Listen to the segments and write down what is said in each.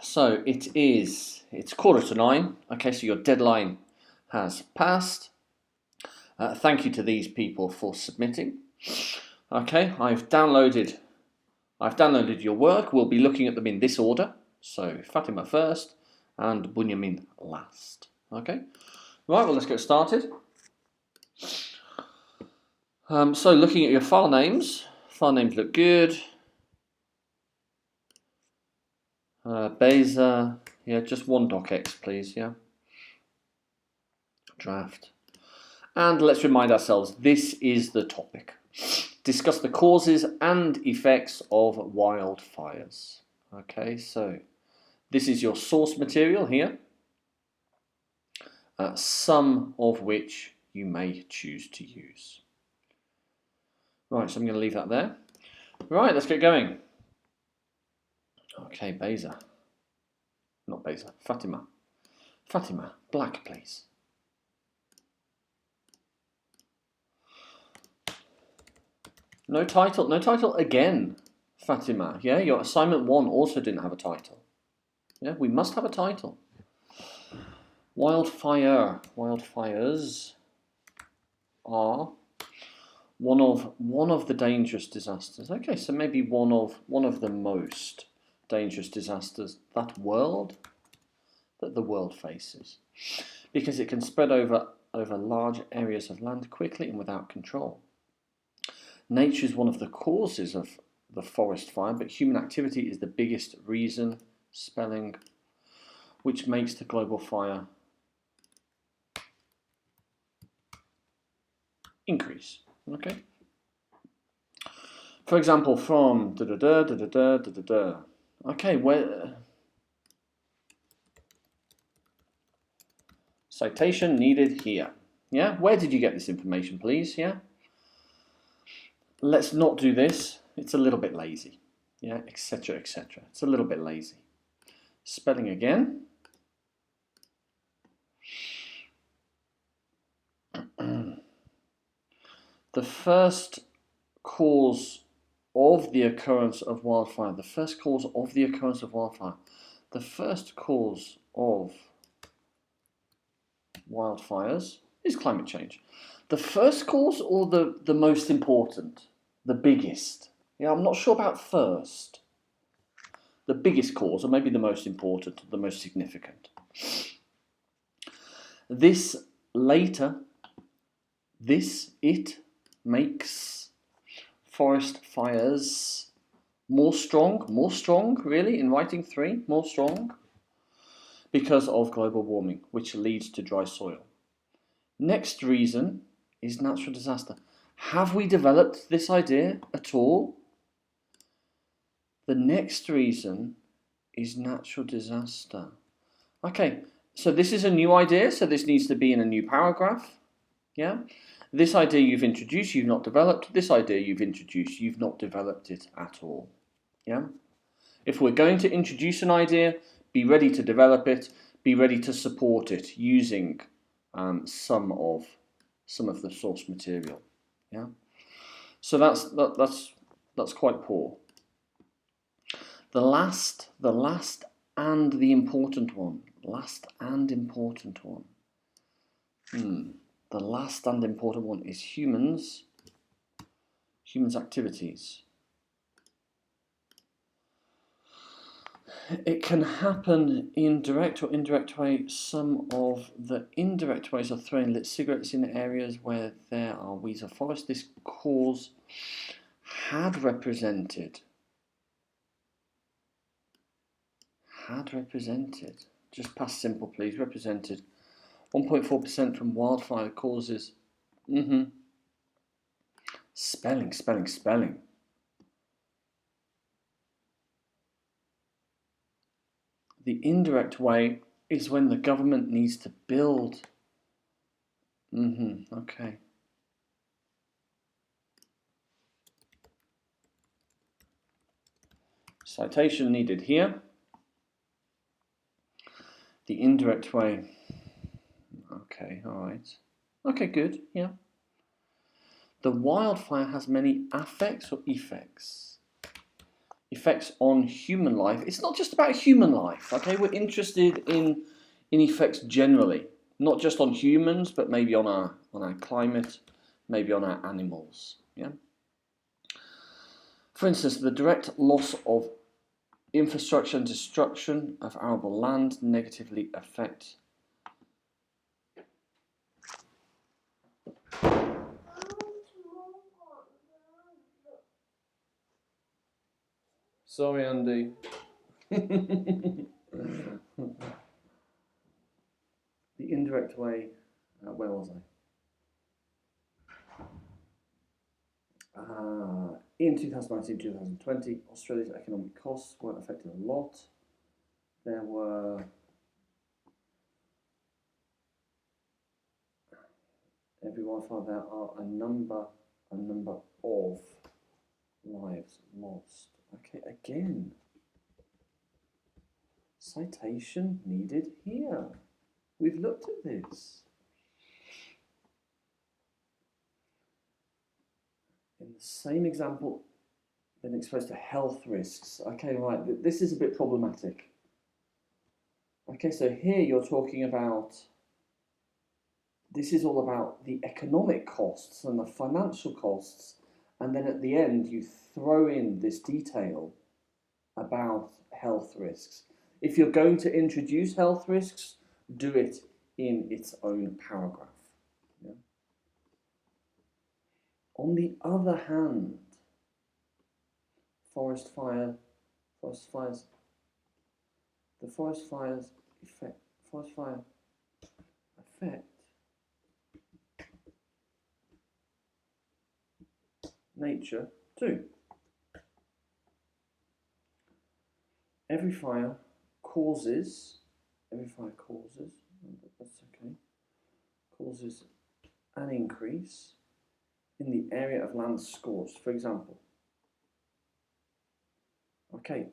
So it's 8:45. Okay, so your deadline has passed. Thank you to these people for submitting. Okay, I've downloaded your work. We'll be looking at them in this order. So Fatima first and Bunyamin last. Okay, right, well, let's get started. So looking at your file names look good. BEYZA, yeah, just one docx, please, yeah. Draft. And let's remind ourselves, this is the topic. Discuss the causes and effects of wildfires. Okay, so this is your source material here, some of which you may choose to use. Right, so I'm going to leave that there. Right, let's get going. Okay, BEYZA. Not BEYZA, Fatima. Fatima, black, please. No title again, Fatima. Yeah, your assignment 1 also didn't have a title. Yeah, we must have a title. Wildfires are one of the dangerous disasters. Okay, so maybe one of the most dangerous disasters that the world faces, because it can spread over large areas of land quickly and without control. Nature is one of the causes of the forest fire, but human activity is the biggest reason, spelling, which makes the global fire increase. Okay. For example, from Okay, where citation needed here. Yeah, where did you get this information, please? Yeah. Let's not do this. It's a little bit lazy. Yeah, etc., etc. It's a little bit lazy. Spelling again. The first cause of the occurrence of wildfire. The first cause of the occurrence of wildfire. The first cause of wildfires is climate change. The first cause or the most important? The biggest? Yeah, I'm not sure about first. The biggest cause, or maybe the most important, the most significant. It makes forest fires more strong, really, in writing 3, more strong, because of global warming, which leads to dry soil. Next reason is natural disaster. Have we developed this idea at all? The next reason is natural disaster. Okay, so this is a new idea, so this needs to be in a new paragraph. Yeah? This idea you've introduced, you've not developed. This idea you've introduced, you've not developed it at all. Yeah? If we're going to introduce an idea, be ready to develop it, be ready to support it using some of the source material. Yeah? So that's quite poor. The last and the important one. Last and important one. The last and important one is humans' activities. It can happen in direct or indirect way. Some of the indirect ways are throwing lit cigarettes in areas where there are weeds or forest. This cause had represented, just past simple please, represented 1.4% from wildfire causes. Spelling. The indirect way is when the government needs to build. Okay. Citation needed here. The indirect way. Okay, alright. Okay, good, yeah. The wildfire has many affects or effects. effects on human life. It's not just about human life, okay? We're interested in effects generally, not just on humans, but maybe on our climate, maybe on our animals, yeah? For instance, the direct loss of infrastructure and destruction of arable land negatively affect Sorry, Andy. The indirect way, where was I? In 2019-2020, Australia's economic costs weren't affected a lot. There were every wildfire there are a number of lives lost. Okay, again, citation needed here. We've looked at this. In the same example, been exposed to health risks. Okay, right, this is a bit problematic. Okay, so here you're talking about, this is all about the economic costs and the financial costs, and then at the end you throw in this detail about health risks. If you're going to introduce health risks, do it in its own paragraph. Yeah? On the other hand, forest fires affect nature too. Every fire causes, that's okay, causes an increase in the area of land scorched. For example, okay,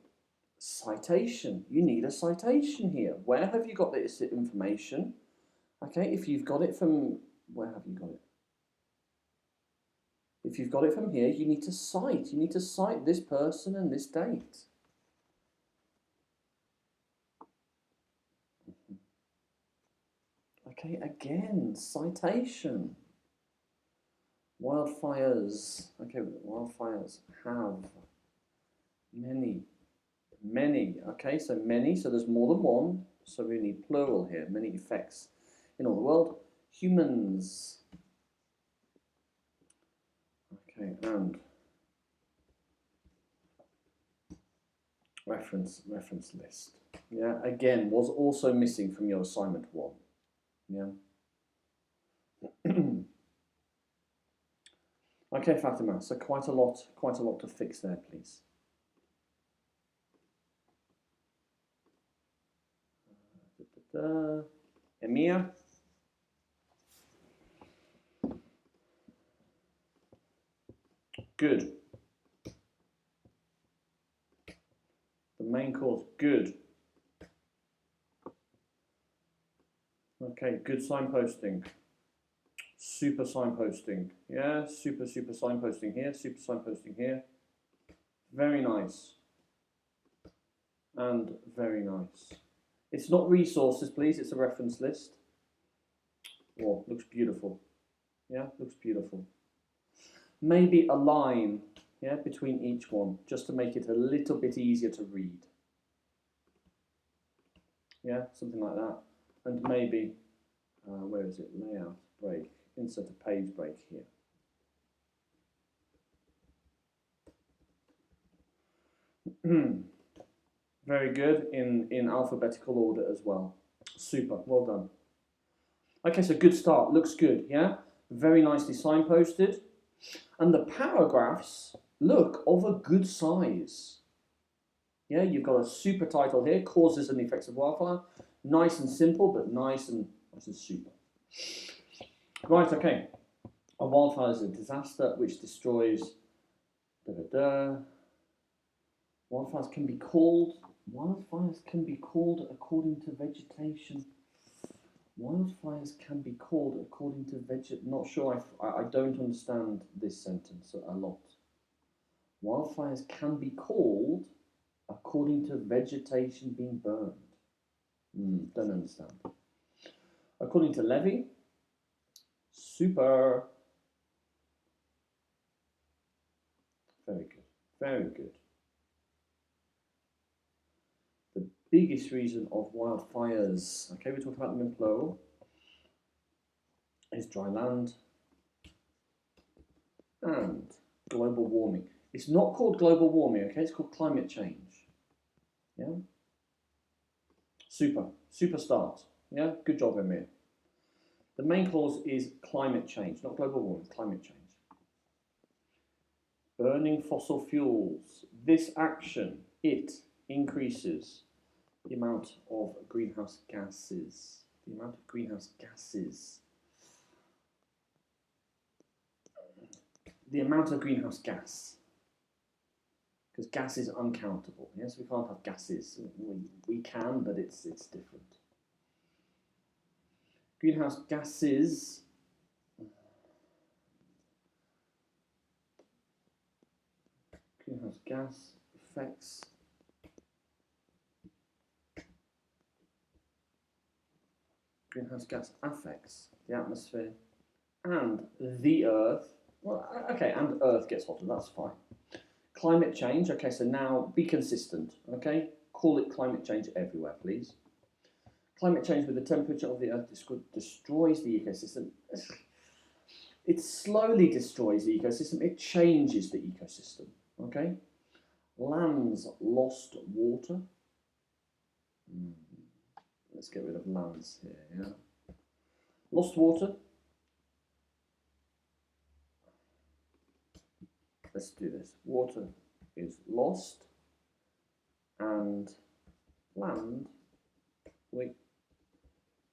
citation. You need a citation here. Where have you got this information? Okay, if you've got it from, where have you got it? If you've got it from here, you need to cite. You need to cite this person and this date. Okay, again, citation. Wildfires. Okay, wildfires have many. Okay, so many, so there's more than one, so we need plural here, many effects in all the world. Humans. Okay, and reference list. Yeah, again, was also missing from your assignment 1. Yeah. Okay, Fatima, so quite a lot to fix there, please. EMIR. Good. The main cause, good. Okay, good signposting. Super signposting. Yeah, super signposting here, super signposting here. Very nice. And very nice. It's not resources, please, it's a reference list. Oh, looks beautiful. Yeah, looks beautiful. Maybe a line, yeah, between each one, just to make it a little bit easier to read. Yeah, something like that. And maybe, where is it? Layout, break, insert a page break here. Very good in alphabetical order as well. Super, well done. Okay, so good start, looks good, yeah? Very nicely signposted. And the paragraphs look of a good size. Yeah, you've got a super title here, Causes and Effects of Wildfire. Nice and simple, but nice and super. Right, okay. A wildfire is a disaster which destroys Wildfires can be called according to vegetation. Wildfires can be called according to vegetation. Not sure, I don't understand this sentence a lot. Wildfires can be called according to vegetation being burned. Don't understand. According to Levy, super. Very good, very good. The biggest reason of wildfires, okay, we talked about them in plural, is dry land and global warming. It's not called global warming, okay, it's called climate change. Yeah? Super start. Yeah, good job, Emir. The main cause is climate change, not global warming, climate change. Burning fossil fuels. This action, it increases the amount of greenhouse gases. The amount of greenhouse gases. The amount of greenhouse gas. Because gas is uncountable. Yes, we can't have gases. We can, but it's different. Greenhouse gases. Greenhouse gas affects the atmosphere and the Earth. Well, okay, and Earth gets hotter, that's fine. Climate change, okay, so now be consistent, okay? Call it climate change everywhere, please. Climate change with the temperature of the Earth destroys the ecosystem. It slowly destroys the ecosystem, it changes the ecosystem, okay? Lands lost water. Let's get rid of lands here, yeah? Lost water. Let's do this. Water is lost and land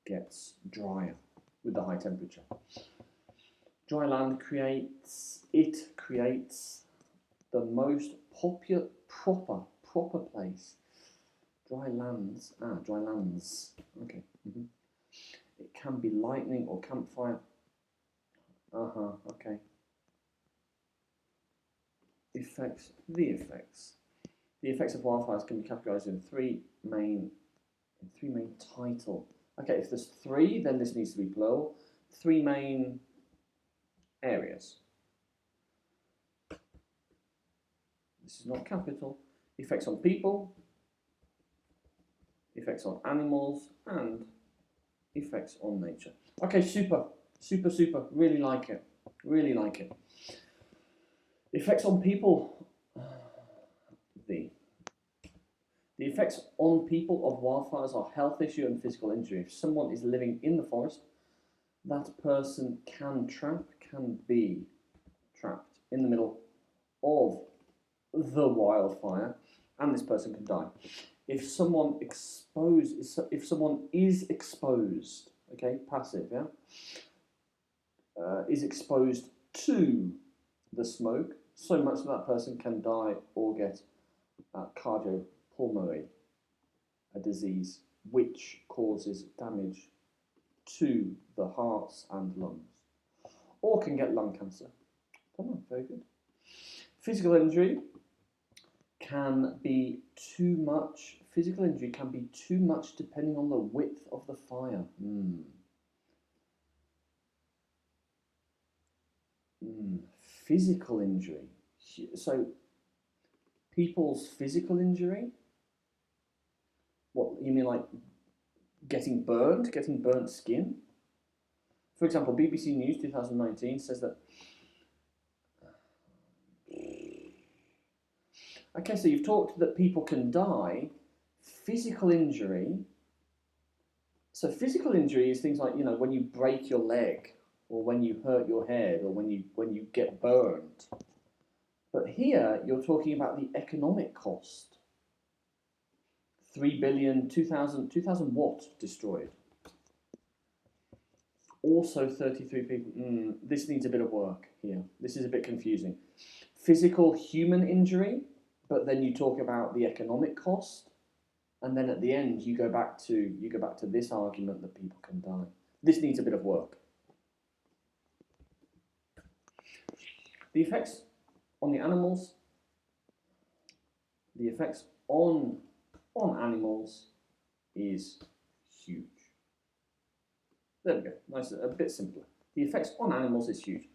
gets drier with the high temperature. Dry land creates the most proper place. Dry lands, okay. It can be lightning or campfire. Okay. Effects. The effects of wildfires can be categorized in three main title. Okay, if there's three, then this needs to be plural. Three main areas. This is not capital. Effects on people, effects on animals, and effects on nature. Okay, super. Really like it. Effects on people. The effects on people of wildfires are health issue and physical injury. If someone is living in the forest, that person can be trapped in the middle of the wildfire, and this person can die. If someone is exposed, okay, passive, yeah, is exposed to the smoke, so much that person can die or get cardiopulmonary, a disease which causes damage to the hearts and lungs, or can get lung cancer. Very good. Physical injury can be too much. Physical injury can be too much depending on the width of the fire. Physical injury. So, people's physical injury? What, you mean like getting burnt skin? For example, BBC News 2019 says that. Okay, so you've talked that people can die. Physical injury. So physical injury is things like, you know, when you break your leg, or when you hurt your head, or when you get burned. But here you're talking about the economic cost. 3 billion, 2000 what destroyed? Also 33 people. This needs a bit of work here. This is a bit confusing. Physical human injury, but then you talk about the economic cost, and then at the end you go back to this argument that people can die. This needs a bit of work. The effects on the animals the effects on animals is huge. There we go, nice, a bit simpler. The effects on animals is huge.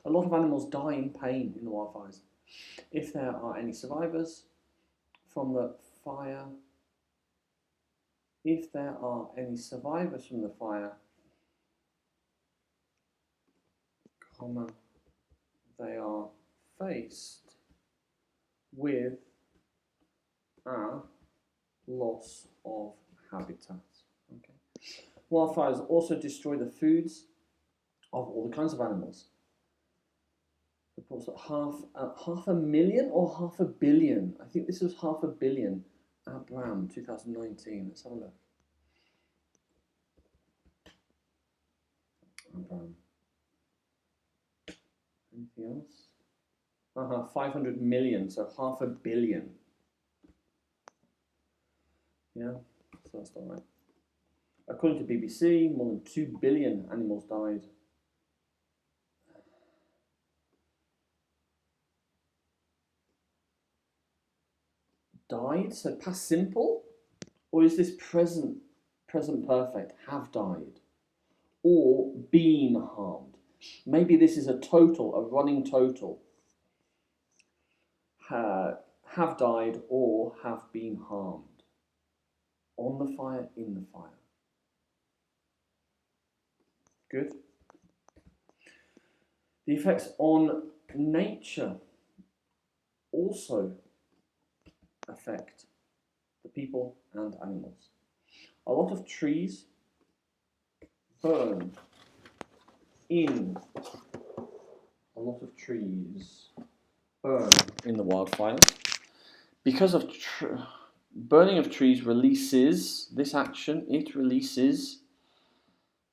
A lot of animals die in pain in the wildfires. If there are any survivors from the fire, they are faced with a loss of habitat. Okay. Wildfires also destroy the foods of all the kinds of animals. Reports that half a million or half a billion. I think this was 500 million. Abram 2019. Let's have a look. Abram. Anything else? 500 million, so 500 million. Yeah, so that's not right. According to BBC, more than 2 billion animals died. Died, so past simple? Or is this present perfect, have died? Or been harmed? Maybe this is a total, a running total. Have died or have been harmed. On the fire, in the fire. Good. The effects on nature also affect the people and animals. A lot of trees burn in the wildfires because of burning of trees releases this action. It releases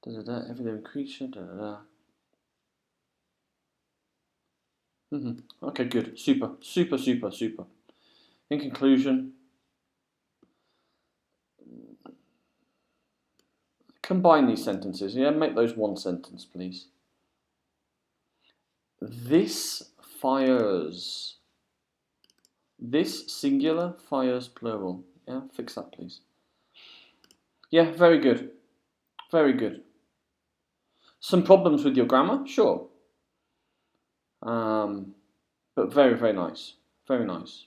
every living creature. Okay, good, super. In conclusion, combine these sentences. Yeah, make those one sentence, please. This fires. This singular, fires plural. Yeah, fix that, please. Yeah, very good. Very good. Some problems with your grammar, sure. But very, very nice. Very nice.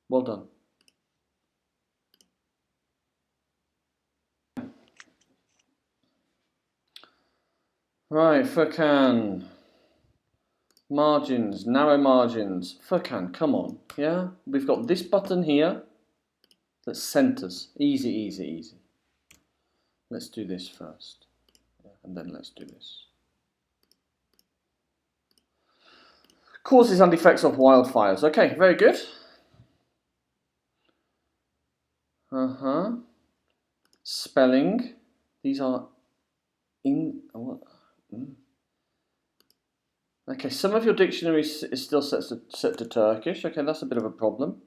Well done. Right, FURKAN. Margins, narrow margins. FURKAN, come on, yeah? We've got this button here that centers. Easy, easy, easy. Let's do this first. Yeah, and then let's do this. Causes and effects of wildfires. Okay, very good. Spelling. These are in... what? Okay, some of your dictionary is still set to Turkish. Okay, that's a bit of a problem.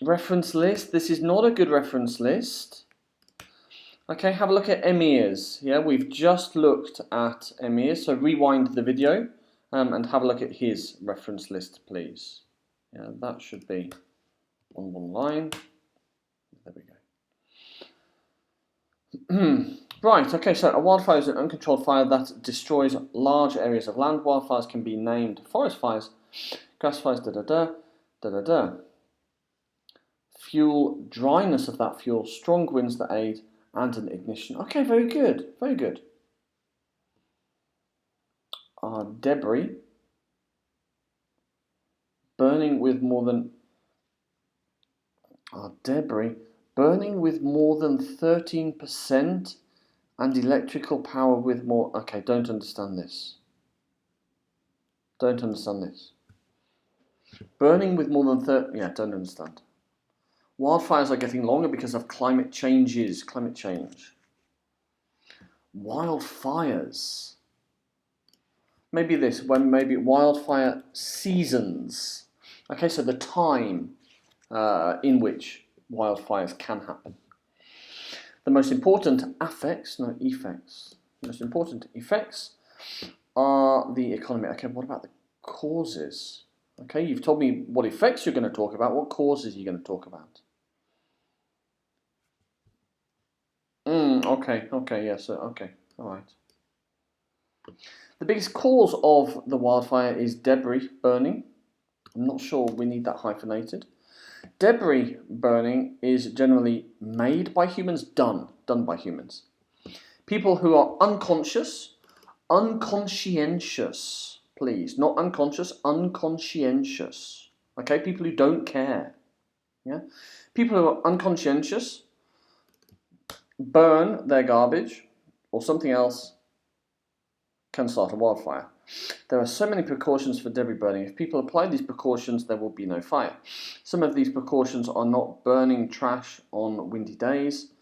Reference list. This is not a good reference list. Okay, have a look at EMIRs. Yeah, we've just looked at EMIRs, so rewind the video and have a look at his reference list, please. Yeah, that should be on one line. There we go. Right, okay, so a wildfire is an uncontrolled fire that destroys large areas of land. Wildfires can be named forest fires, grass fires, Fuel, dryness of that fuel, strong winds that aid, and an ignition. Okay, very good, very good. Debris, burning with more than 13%, and electrical power with more. Okay, don't understand this. Don't understand this. Burning with more than 30. Yeah, don't understand. Wildfires are getting longer because of climate changes. Climate change. Wildfires. Maybe this, when maybe wildfire seasons. Okay, so the time in which wildfires can happen. The most important effects, no effects, most important effects are the economy. Okay, what about the causes? Okay, you've told me what effects you're going to talk about. What causes are you going to talk about? Okay, yes, okay, all right. The biggest cause of the wildfire is debris burning. I'm not sure we need that hyphenated. Debris burning is generally made by humans, done by humans. People who are unconscious, unconscientious, please, not unconscious, unconscientious. Okay, people who don't care. Yeah, people who are unconscientious burn their garbage or something else can start a wildfire. There are so many precautions for debris burning. If people apply these precautions, there will be no fire. Some of these precautions are not burning trash on windy days.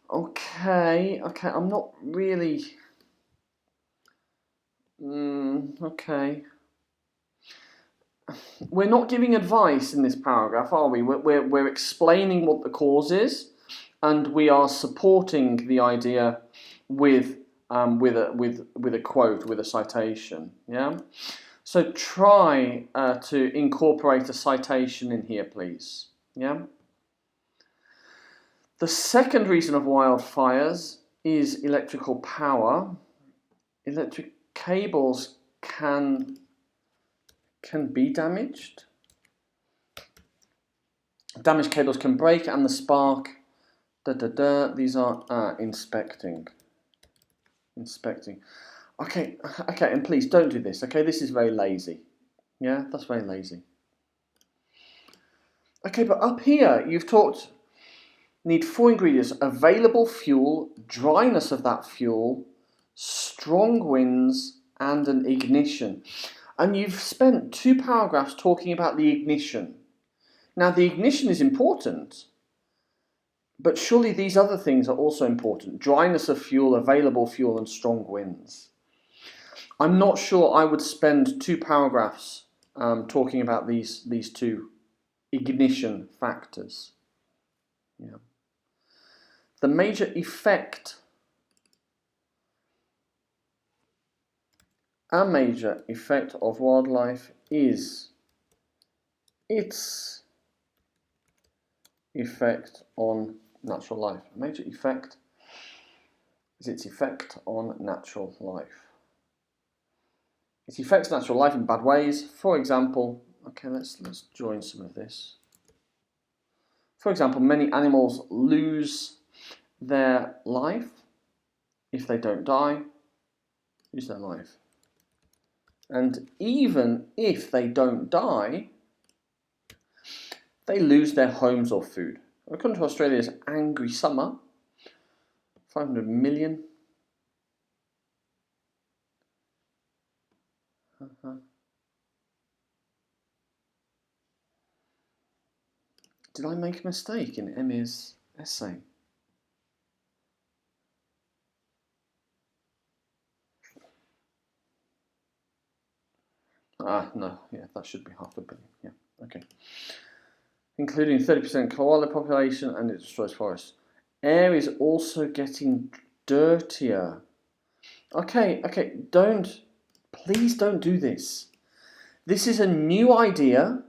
Okay, I'm not really... okay. We're not giving advice in this paragraph, are we? We're explaining what the cause is, and we are supporting the idea with a quote, with a citation. Yeah. So try to incorporate a citation in here, please. Yeah. The second reason of wildfires is electrical power. Electric cables can be damaged. Damaged cables can break, and the spark. These are inspecting. Okay, and please don't do this. Okay, this is very lazy. Yeah, that's very lazy. Okay, but up here you've talked. Need 4 ingredients: available fuel, dryness of that fuel, strong winds, and an ignition. And you've spent 2 paragraphs talking about the ignition. Now, the ignition is important, but surely these other things are also important. Dryness of fuel, available fuel, and strong winds. I'm not sure I would spend 2 paragraphs talking about these 2 ignition factors. Yeah. The major effect, a major effect of wildlife is its effect on natural life. A major effect is its effect on natural life. It affects natural life in bad ways. For example, okay, let's join some of this. For example, many animals lose their life if they don't die, lose their life. And even if they don't die, they lose their homes or food. According to Australia's angry summer, 500 million. Did I make a mistake in EMIR's essay? No, yeah, that should be 500 million, yeah, okay. Including 30% koala population, and it destroys forests. Air is also getting dirtier. Okay, please don't do this. This is a new idea.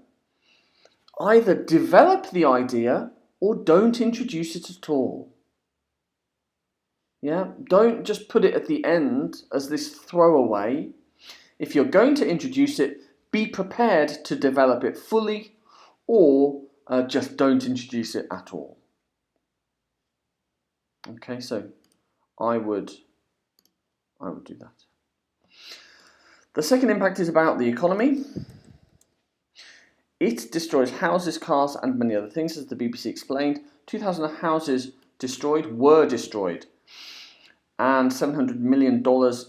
Either develop the idea or don't introduce it at all. Yeah, don't just put it at the end as this throwaway. If you're going to introduce it, be prepared to develop it fully, or just don't introduce it at all. Okay, so I would do that. The second impact is about the economy. It destroys houses, cars, and many other things, as the BBC explained. 2,000 houses were destroyed, and $700 million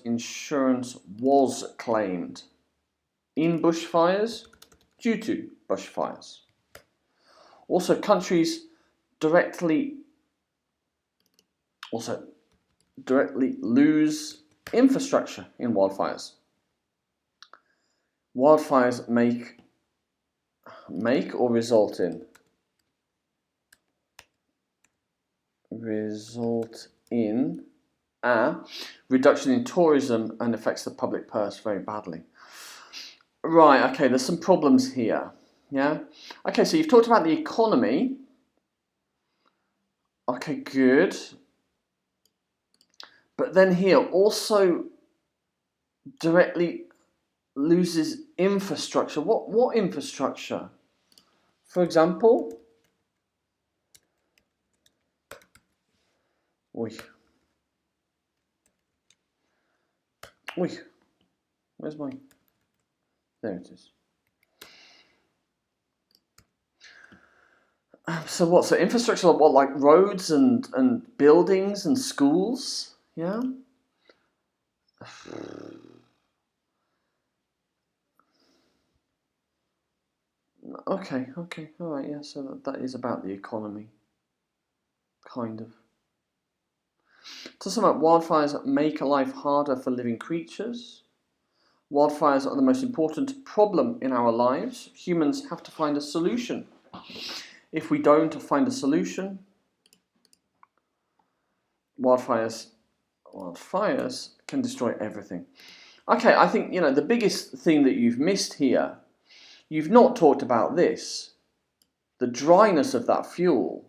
insurance was claimed in bushfires due to bushfires. Also, countries directly lose infrastructure in wildfires. Wildfires make or result in reduction in tourism and affects the public purse very badly. Right, okay, there's some problems here. Yeah? Okay, so you've talked about the economy. Okay, good. But then here also directly loses infrastructure. What infrastructure? For example, where's my, there it is. So what, so infrastructure, what, like roads and buildings and schools, yeah? Okay, all right, yeah, so that is about the economy, kind of. To sum up, wildfires make life harder for living creatures. Wildfires are the most important problem in our lives. Humans have to find a solution. If we don't find a solution, wildfires can destroy everything. Okay, I think, you know, the biggest thing that you've missed here, you've not talked about this, the dryness of that fuel.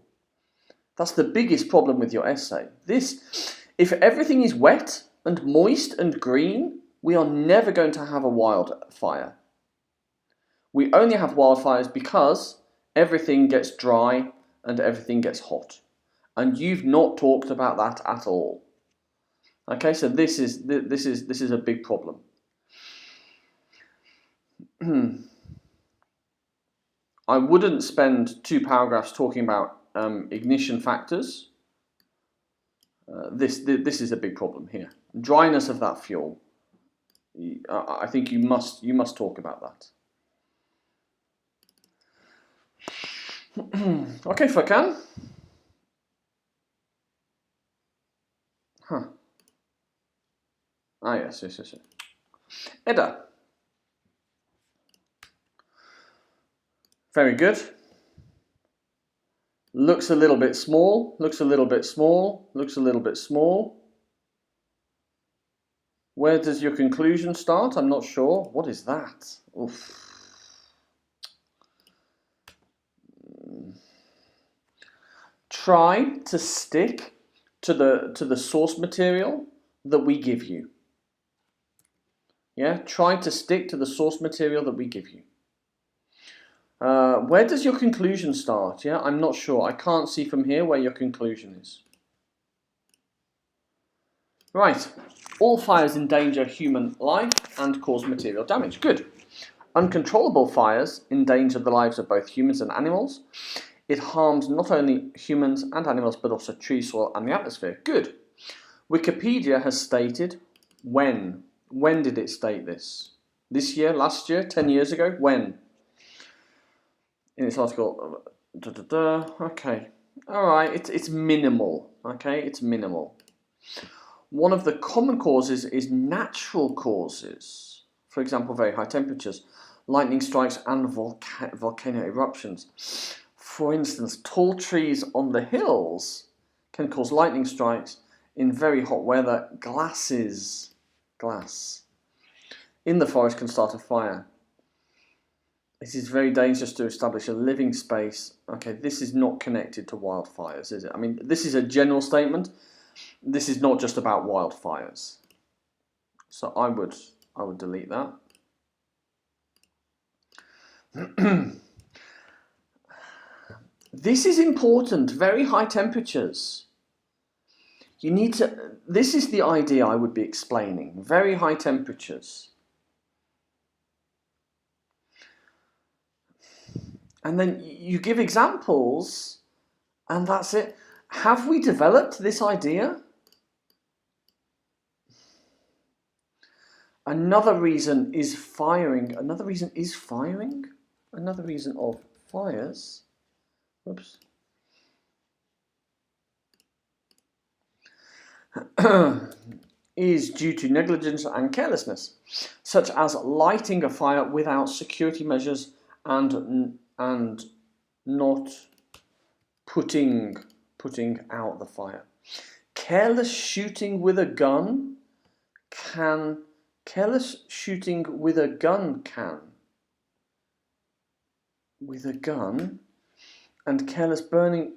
That's the biggest problem with your essay. This, if everything is wet and moist and green, we are never going to have a wildfire. We only have wildfires because everything gets dry and everything gets hot. And you've not talked about that at all. Okay, so this is a big problem. I wouldn't spend 2 paragraphs talking about ignition factors. This is a big problem here. Dryness of that fuel. I think you must talk about that. Okay, FURKAN. Ah, yes. EDA. Very good. Looks a little bit small, looks a little bit small, looks a little bit small. Where does your conclusion start? I'm not sure. What is that? Oof. Try to stick to the source material that we give you. Yeah, try to stick to the source material that we give you. Where does your conclusion start? Yeah, I'm not sure. I can't see from here where your conclusion is. Right. All fires endanger human life and cause material damage. Good. Uncontrollable fires endanger the lives of both humans and animals. It harms not only humans and animals, but also trees, soil, and the atmosphere. Good. Wikipedia has stated when. When did it state this? This year, last year, 10 years ago? When? In its article, okay. All right, it's minimal. Okay, it's minimal. One of the common causes is natural causes. For example, very high temperatures, lightning strikes, and volcano eruptions. For instance, tall trees on the hills can cause lightning strikes. In very hot weather, glass in the forest can start a fire. It is very dangerous to establish a living space. Okay, this is not connected to wildfires, is it? I mean, this is a general statement. This is not just about wildfires. So I would delete that. This is important, very high temperatures. You need to, this is the idea I would be explaining, very high temperatures. And then you give examples, and that's it. Have we developed this idea? Another reason is firing. Another reason is firing. Another reason of fires. Oops. Is due to negligence and carelessness, such as lighting a fire without security measures and not putting out the fire. Careless shooting with a gun can. Careless shooting with a gun can. With a gun. And careless burning.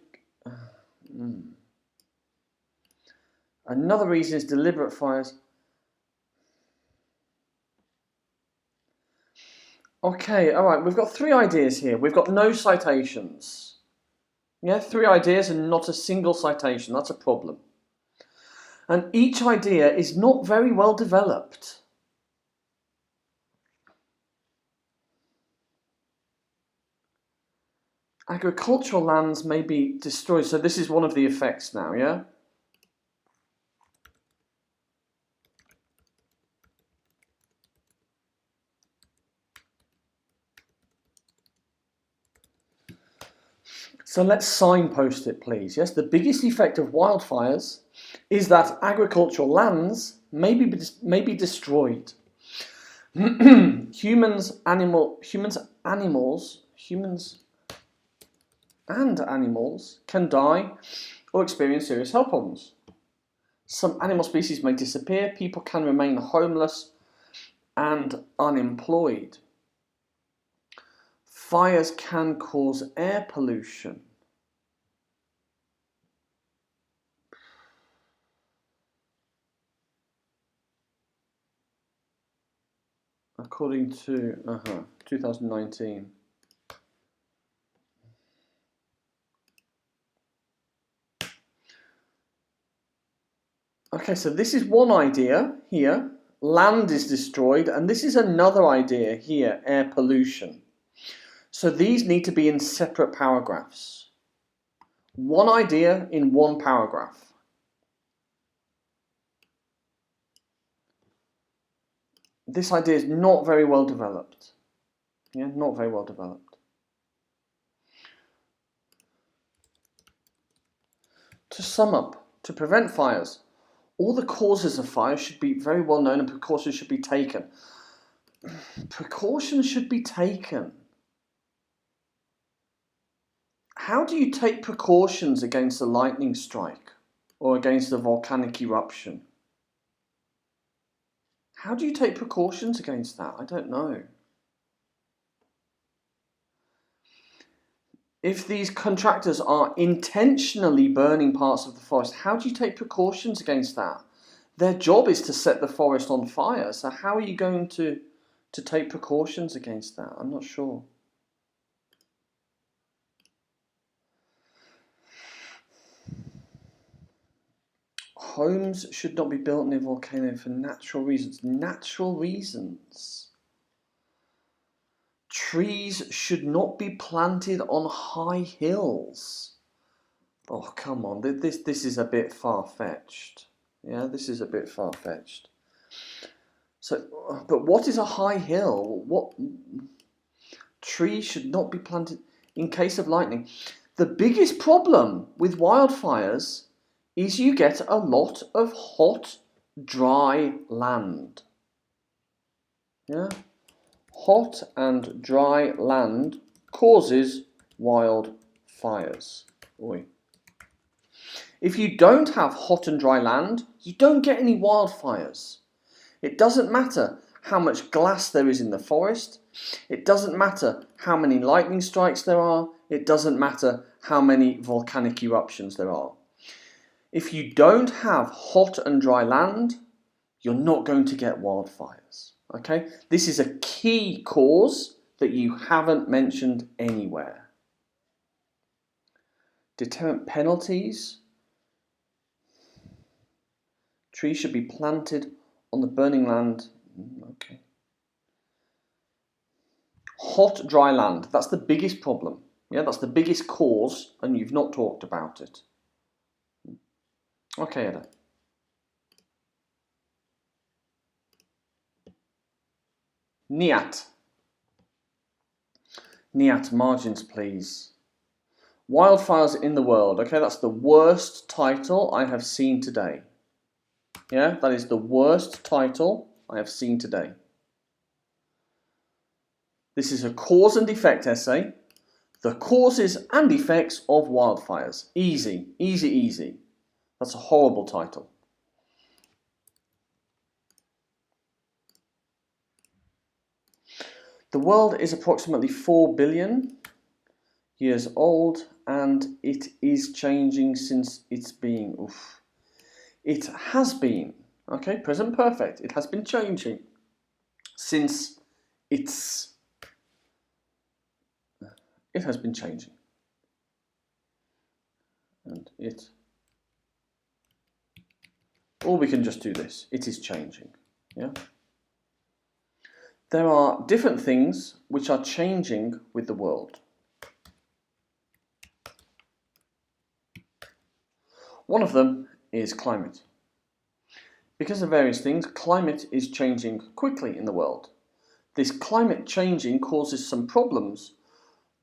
Another reason is deliberate fires. Okay, alright, we've got 3 ideas here. We've got no citations. Yeah, 3 ideas and not a single citation. That's a problem. And each idea is not very well developed. Agricultural lands may be destroyed. So this is one of the effects now, yeah? So let's signpost it, please. Yes, the biggest effect of wildfires is that agricultural lands may be destroyed. Humans and animals can die or experience serious health problems. Some animal species may disappear. People can remain homeless and unemployed. Fires can cause air pollution. According to 2019. Okay, so this is one idea here. Land is destroyed, and this is another idea here, air pollution. So these need to be in separate paragraphs. One idea in one paragraph. This idea is not very well developed. Yeah, not very well developed. To sum up, to prevent fires, all the causes of fire should be very well known and precautions should be taken. Precautions should be taken. How do you take precautions against a lightning strike or against a volcanic eruption? How do you take precautions against that? I don't know. If these contractors are intentionally burning parts of the forest, how do you take precautions against that? Their job is to set the forest on fire, so how are you going to take precautions against that? I'm not sure. Homes should not be built near volcanoes for natural reasons. Natural reasons. Trees should not be planted on high hills. Oh, come on. This is a bit far-fetched. Yeah, this is a bit far-fetched. So, but what is a high hill? What trees should not be planted in case of lightning? The biggest problem with wildfires is you get a lot of hot, dry land. Yeah? Hot and dry land causes wildfires. Oi. If you don't have hot and dry land, you don't get any wildfires. It doesn't matter how much glass there is in the forest. It doesn't matter how many lightning strikes there are. It doesn't matter how many volcanic eruptions there are. If you don't have hot and dry land, you're not going to get wildfires. Okay? This is a key cause that you haven't mentioned anywhere. Deterrent penalties. Trees should be planted on the burning land. Okay. Hot, dry land. That's the biggest problem. Yeah, that's the biggest cause, and you've not talked about it. Okay, Eda. NIHAT. NIHAT, margins please. Wildfires in the world. Okay, that's the worst title I have seen today. Yeah, that is the worst title I have seen today. This is a cause and effect essay. The causes and effects of wildfires. Easy, easy, easy. That's a horrible title. The world is approximately 4 billion years old, and it is changing since its being. Oof. It has been, okay, present perfect. It has been changing since its. It has been changing, and it. Or we can just do this. It is changing. Yeah. There are different things which are changing with the world. One of them is climate. Because of various things, climate is changing quickly in the world. This climate changing causes some problems,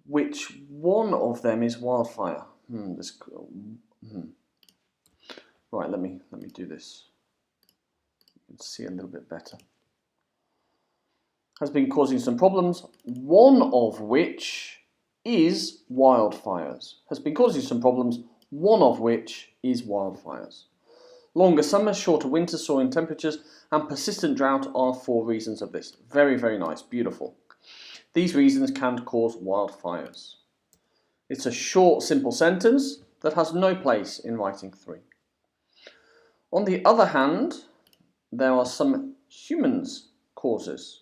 which one of them is wildfire. Right, let me do this. You can see a little bit better. Has been causing some problems, one of which is wildfires. Has been causing some problems, one of which is wildfires. Longer summers, shorter winters, soaring temperatures, and persistent drought are 4 reasons of this. Very, very nice, beautiful. These reasons can cause wildfires. It's a short, simple sentence that has no place in writing 3. On the other hand, there are some humans' causes.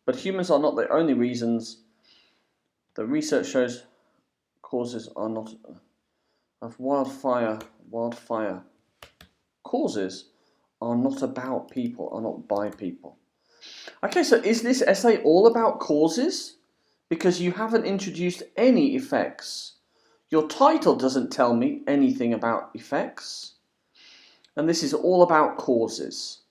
But humans are not the only reasons. The research shows causes are not of wildfire causes are not about people, are not by people. Okay, so is this essay all about causes? Because you haven't introduced any effects. Your title doesn't tell me anything about effects. And this is all about causes.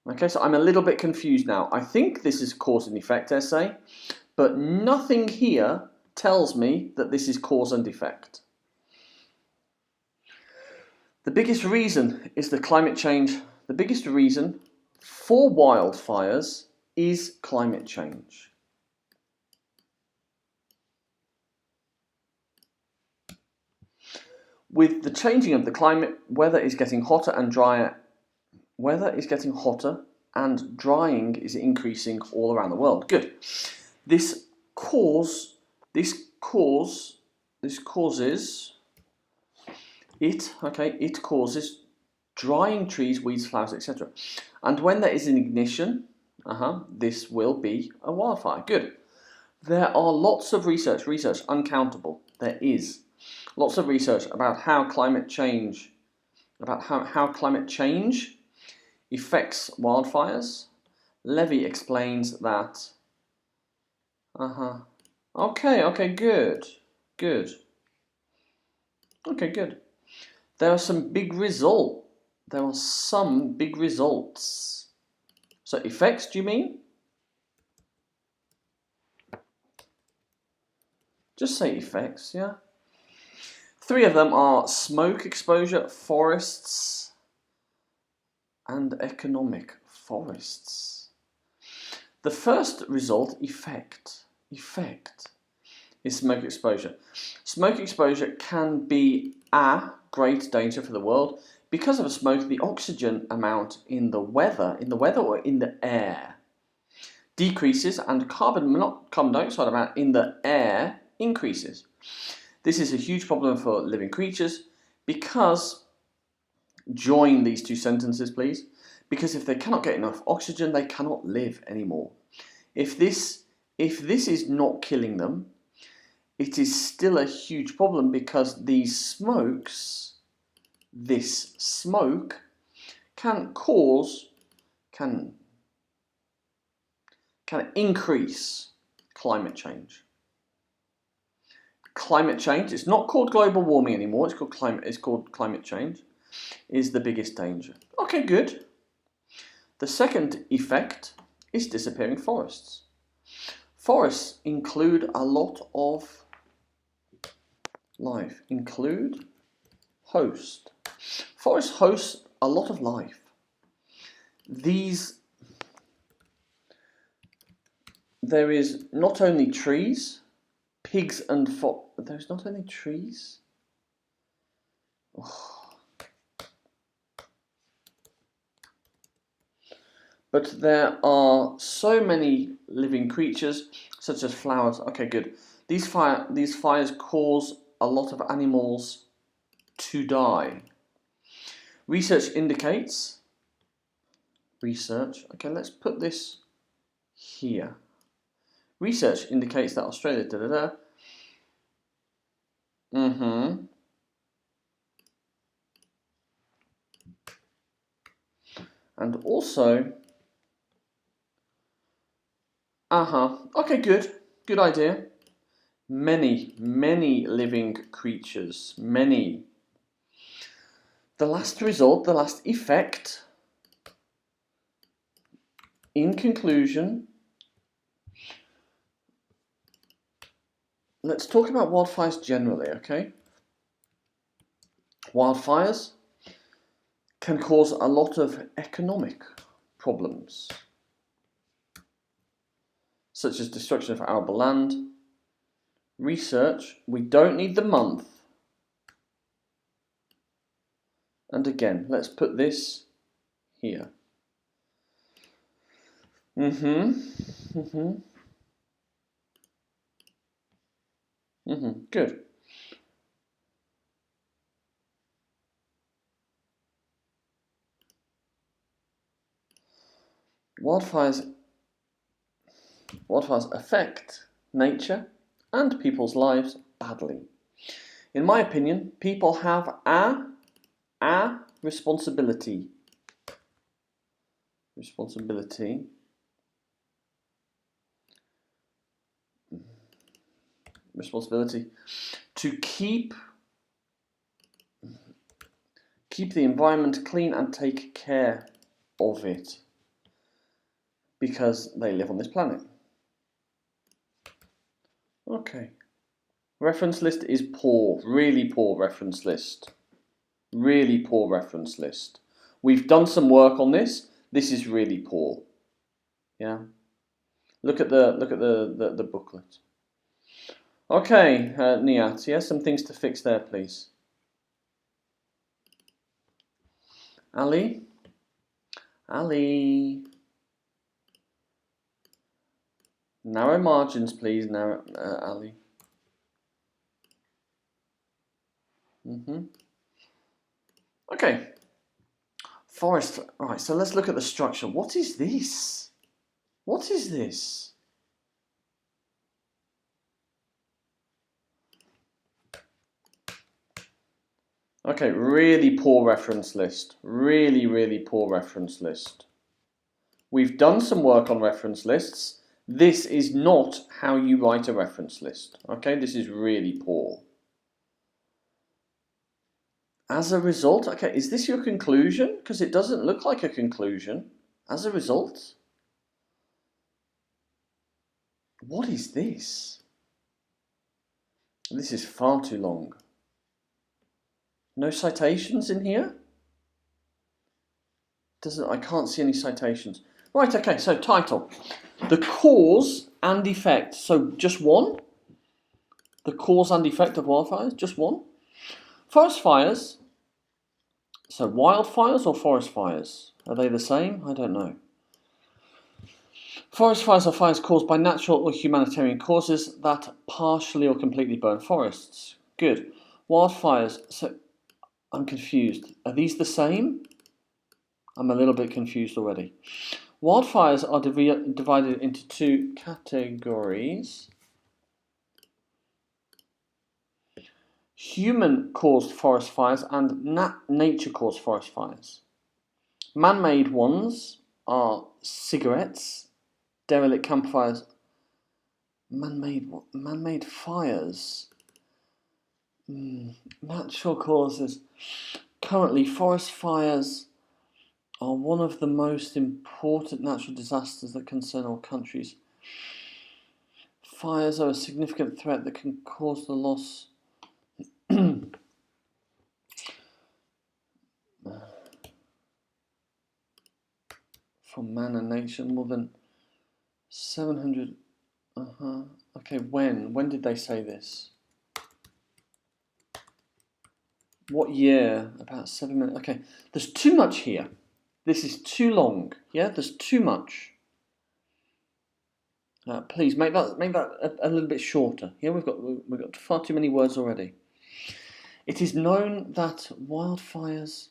Okay, so I'm a little bit confused now. I think this is cause and effect essay, but nothing here tells me that this is cause and effect. The biggest reason is the climate change. The biggest reason for wildfires is climate change. With the changing of the climate, weather is getting hotter and drier. Weather is getting hotter and drying is increasing all around the world. Good. This causes it causes drying trees, weeds, flowers, etc. And when there is an ignition, this will be a wildfire. Good. There are lots of research, uncountable. There is lots of research about how climate change, affects wildfires. Levy explains that. Okay, good. Okay, good. There are some big results. So effects, do you mean? Just say effects, yeah. 3 of them are smoke exposure, forests, and economic forests. The first result, effect, is smoke exposure. Smoke exposure can be a great danger for the world. Because of smoke, the oxygen amount in the weather or in the air decreases, and carbon dioxide amount in the air increases. This is a huge problem for living creatures because, join these 2 sentences please, because if they cannot get enough oxygen, they cannot live anymore. If this is not killing them, it is still a huge problem because this smoke can increase climate change. Climate change, it's not called global warming anymore, it's called climate change, is the biggest danger. Okay, good. The second effect is disappearing forests. Forests include a lot of life. Forests host a lot of life. There is not only trees, pigs and there's not only trees. But there are so many living creatures, such as flowers. Okay, good. These fires cause a lot of animals to die. Research indicates. Research. Okay, let's put this here. Research indicates that Australia. Da da da. And also. Okay, good. Good idea. Many living creatures. Many. The last result, the last effect, in conclusion, let's talk about wildfires generally, okay? Wildfires can cause a lot of economic problems, such as destruction of arable land. Research, we don't need the month. And again, let's put this here. Good. Wildfires affect nature and people's lives badly. In my opinion, people have a responsibility to keep the environment clean and take care of it, because they live on this planet. Okay. Reference list is poor, really poor reference list. Really poor reference list. We've done some work on this. This is really poor. Yeah. Look at the booklet. Okay, NIHAT, yeah, some things to fix there, please. Ali. Narrow margins, please, Ali. Okay. Forest. Right, so let's look at the structure. What is this? What is this? Okay, really poor reference list. Really poor reference list. We've done some work on reference lists. This is not how you write a reference list. Okay, this is really poor. As a result, okay, is this your conclusion? Because it doesn't look like a conclusion. As a result, what is this? This is far too long. No citations in here? I can't see any citations. Right, okay, so title. The cause and effect. So just one? The cause and effect of wildfires? Just one? Forest fires. So wildfires or forest fires? Are they the same? I don't know. Forest fires are fires caused by natural or humanitarian causes that partially or completely burn forests. Good. Wildfires. So I'm confused. Are these the same? I'm a little bit confused already. Wildfires are divided into two categories. Human-caused forest fires and nature-caused forest fires. Man-made ones are cigarettes, derelict campfires, man-made fires. Natural causes. Currently, forest fires are one of the most important natural disasters that concern all countries. Fires are a significant threat that can cause the loss from man and nature. More than 700. Okay, when did they say this? What year? About 7 minutes. Okay, there's too much here. This is too long. Yeah, there's too much. Please make that a little bit shorter. Yeah, we've got far too many words already. It is known that wildfires.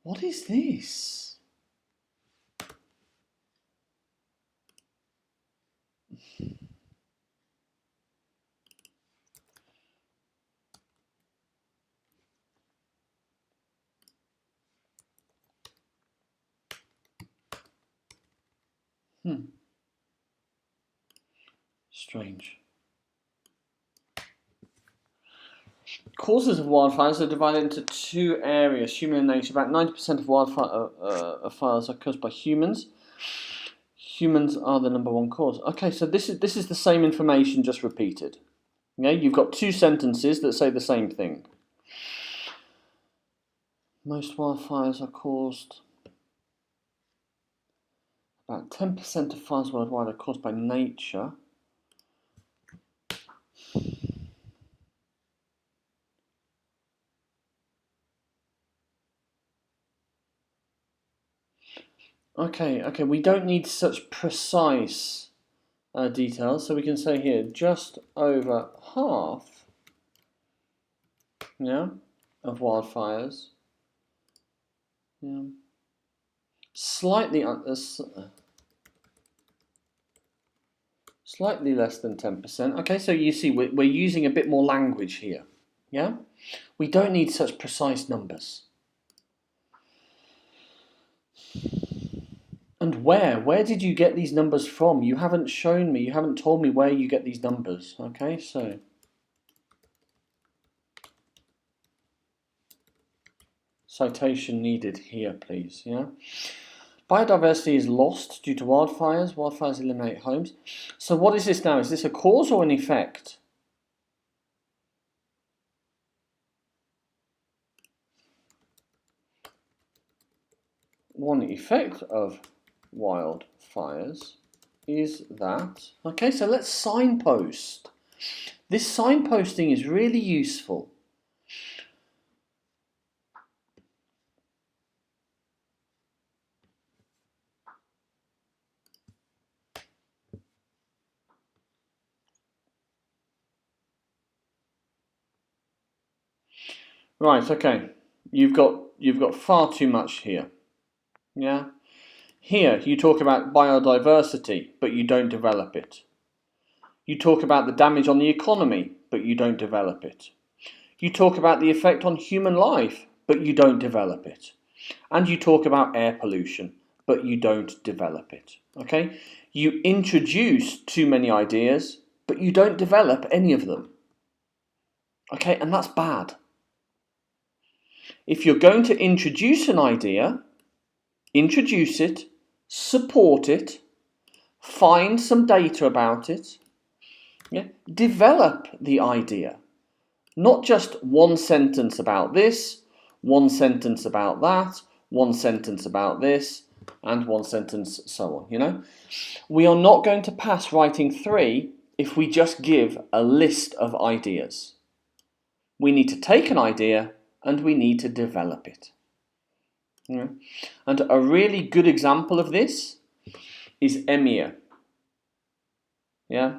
What is this? Strange. Causes of wildfires are divided into two areas, human and nature. About 90% of wildfires are caused by humans. Humans are the #1 cause. Okay, so this is the same information just repeated. Okay, you've got two sentences that say the same thing. Most wildfires are caused. About 10% of fires worldwide are caused by nature. Okay, we don't need such precise details, so we can say here just over half, yeah, of wildfires, yeah, slightly less than 10%. Okay, so you see we're using a bit more language here, yeah. We don't need such precise numbers. And where did you get these numbers from? You haven't shown me, you haven't told me where you get these numbers. Okay, so citation needed here, please. Yeah. Biodiversity is lost due to wildfires. Wildfires eliminate homes. So what is this now? Is this a cause or an effect? One effect of wildfires is that. Okay, so let's signpost. This signposting is really useful. Right, okay. You've got far too much here. Yeah? Here you talk about biodiversity, but you don't develop it. You talk about the damage on the economy, but you don't develop it. You talk about the effect on human life, but you don't develop it. And you talk about air pollution, but you don't develop it. Okay? You introduce too many ideas, but you don't develop any of them. Okay, and that's bad. If you're going to introduce an idea, introduce it, support it, find some data about it, yeah? Develop the idea. Not just one sentence about this, one sentence about that, one sentence about this, and one sentence so on, you know? We are not going to pass writing 3 if we just give a list of ideas. We need to take an idea and we need to develop it. Yeah. And a really good example of this is EMIR. Yeah?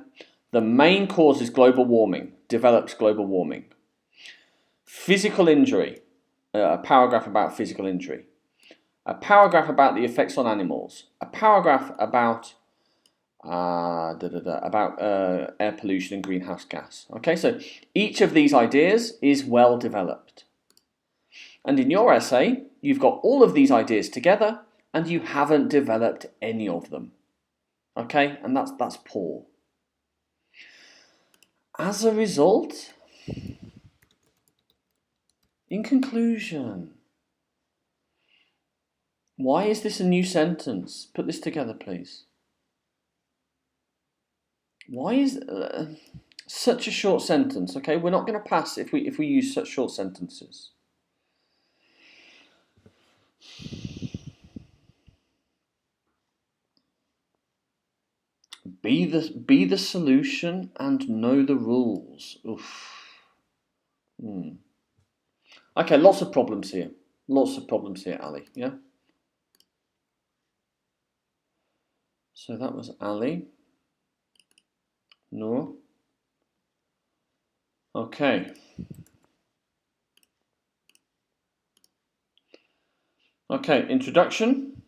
The main cause is global warming, develops global warming. Physical injury, a paragraph about physical injury. A paragraph about the effects on animals. A paragraph about air pollution and greenhouse gas. Okay, so each of these ideas is well developed. And in your essay, you've got all of these ideas together and you haven't developed any of them. Okay, and that's poor. As a result, in conclusion, why is this a new sentence? Put this together, please. Why is such a short sentence? Okay, we're not going to pass if we use such short sentences. Be the solution and know the rules. Oof. Okay, lots of problems here. Lots of problems here, Ali. Yeah. So that was Ali. Noor. Okay. Okay, introduction.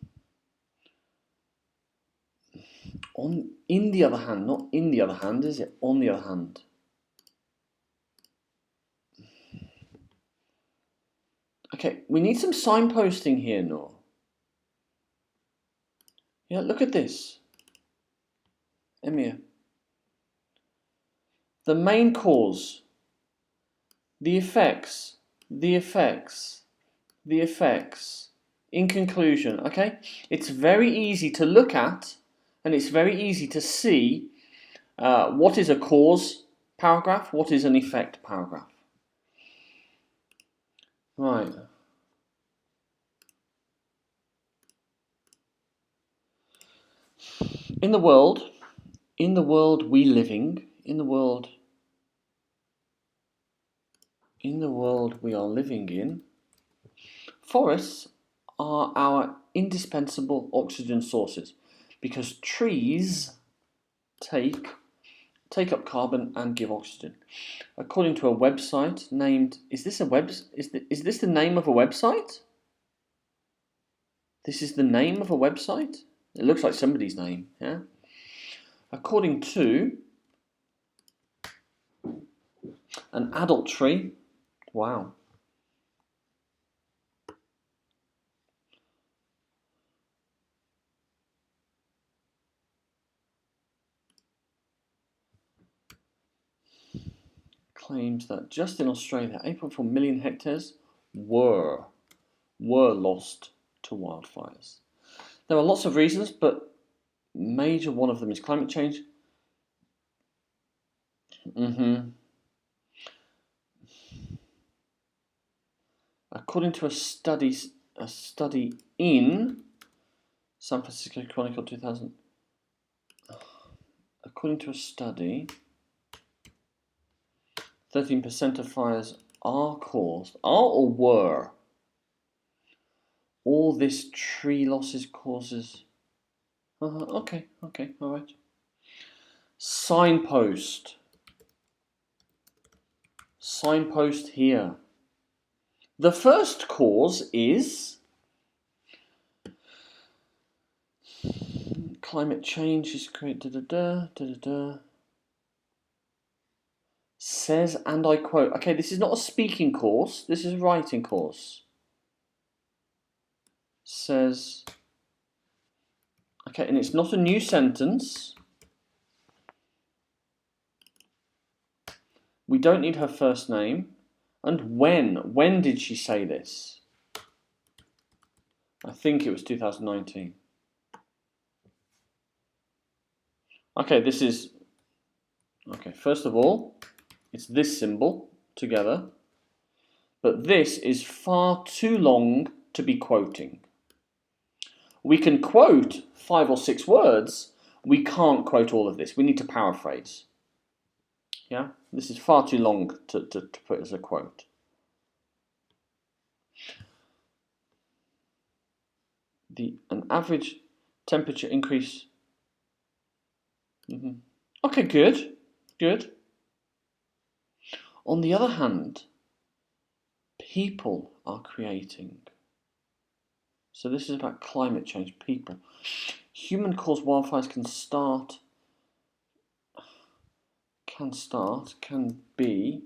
In the other hand, not in the other hand, is it? On the other hand. Okay, we need some signposting here, Noor. Yeah, look at this. EMIR. The main cause, the effects, the effects, the effects. In conclusion, okay? It's very easy to look at and it's very easy to see what is a cause paragraph, what is an effect paragraph. Right. In the world we living, in the world we are living in, forests are our indispensable oxygen sources because trees take up carbon and give oxygen. According to a website named, is this the name of a website? This is the name of a website? It looks like somebody's name, yeah? According to an adult tree, wow. Claims that just in Australia, 8.4 million hectares were lost to wildfires. There are lots of reasons, but major one of them is climate change. According to a study in San Francisco Chronicle 2000, according to a study, 13% of fires are caused, or were. All this tree losses causes. Okay, all right. Signpost here. The first cause is climate change is created. Says, and I quote. Okay, this is not a speaking course. This is a writing course. Says. Okay, and it's not a new sentence. We don't need her first name. And when? When did she say this? I think it was 2019. Okay, this is... Okay, first of all, it's this symbol together. But this is far too long to be quoting. We can quote 5 or 6 words. We can't quote all of this. We need to paraphrase. Yeah, this is far too long to put as a quote. An average temperature increase. Okay, good. On the other hand, people are creating. So this is about climate change, people. Human-caused wildfires can be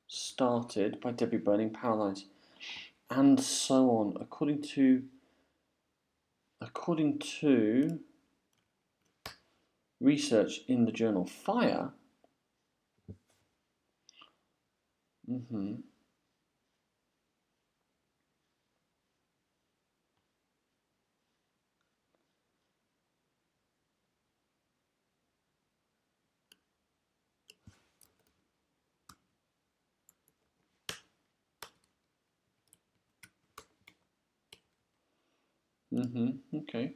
started by debris burning, power lines, and so on. According to research in the journal Fire, okay.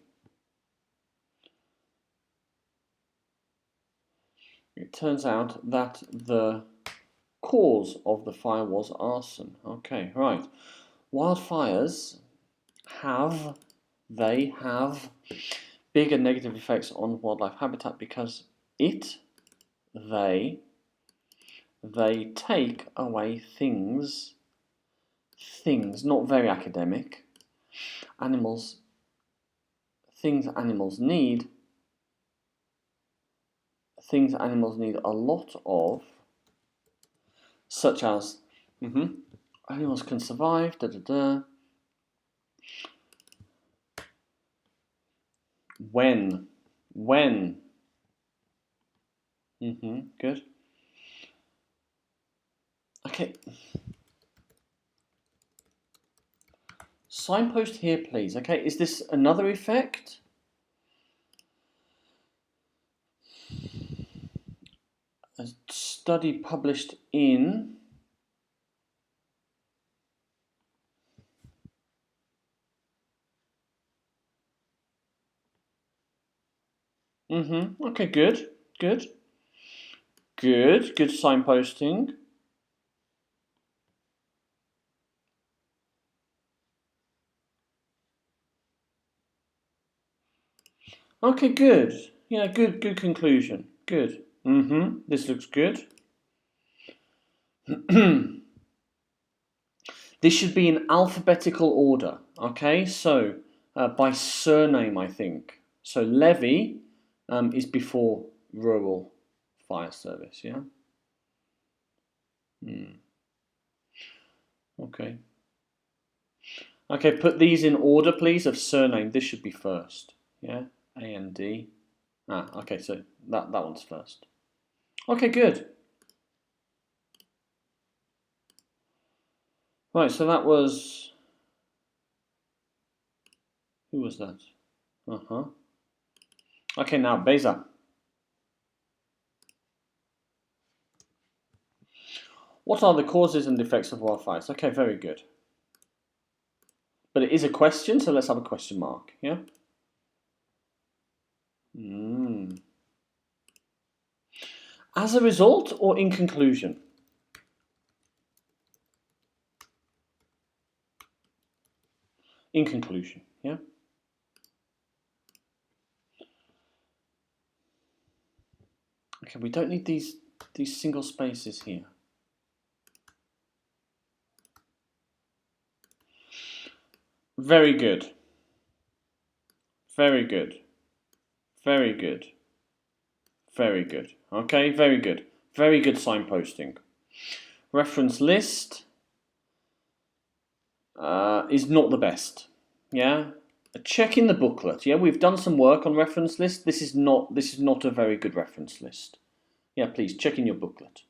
It turns out that the cause of the fire was arson. Okay, right. Wildfires have bigger negative effects on wildlife habitat because they take away things, not very academic, things animals need a lot of, such as animals can survive, when good. Okay. Signpost here, please. Okay, is this another effect? A study published in okay, good signposting. Okay, good. Yeah, good conclusion. Good. This looks good. This should be in alphabetical order. Okay, so by surname, I think. So levy is before rural fire service. Yeah. Okay. Okay, put these in order, please, of surname. This should be first. Yeah, A and D. Okay, so that one's first. Okay, good. Right, so that was... Who was that? Okay, now, BEYZA. What are the causes and effects of wildfires? Okay, very good. But it is a question, so let's have a question mark, yeah? As a result or in conclusion? In conclusion, yeah? Okay, we don't need these single spaces here. Very good. Very good. Very good. Very good. Okay, very good. Very good signposting. Reference list is not the best. Yeah? Check in the booklet. Yeah, we've done some work on reference list. This is not a very good reference list. Yeah, please check in your booklet.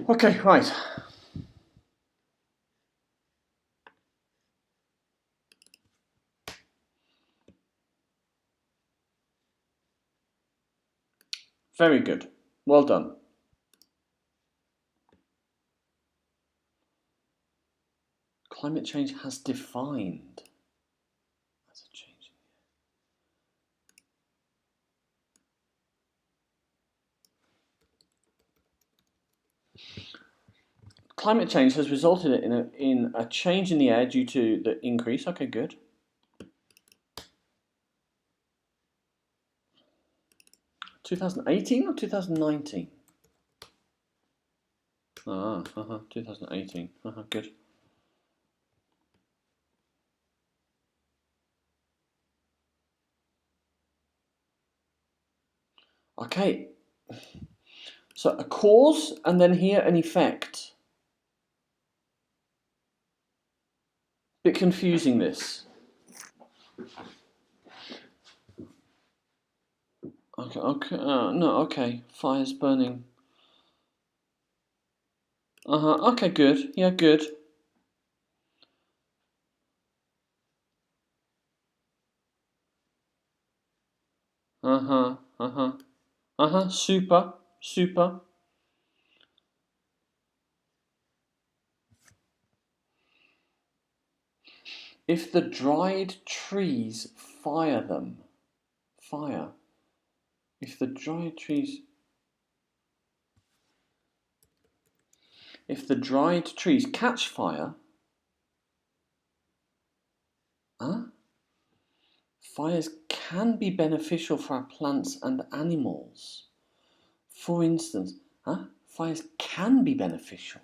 Okay, right. Very good. Well done. Climate change has defined as a change. Climate change has resulted in a change in the air due to the increase. Okay, good. 2018 or 2019? 2018. Good. Okay. So a cause and then here an effect. Bit confusing this. Okay, no, okay. Fire's burning. Okay, good. Yeah, good. Super. If the dried trees fire. If the dried trees... If the dried trees catch fire, fires can be beneficial for our plants and animals. For instance, fires can be beneficial.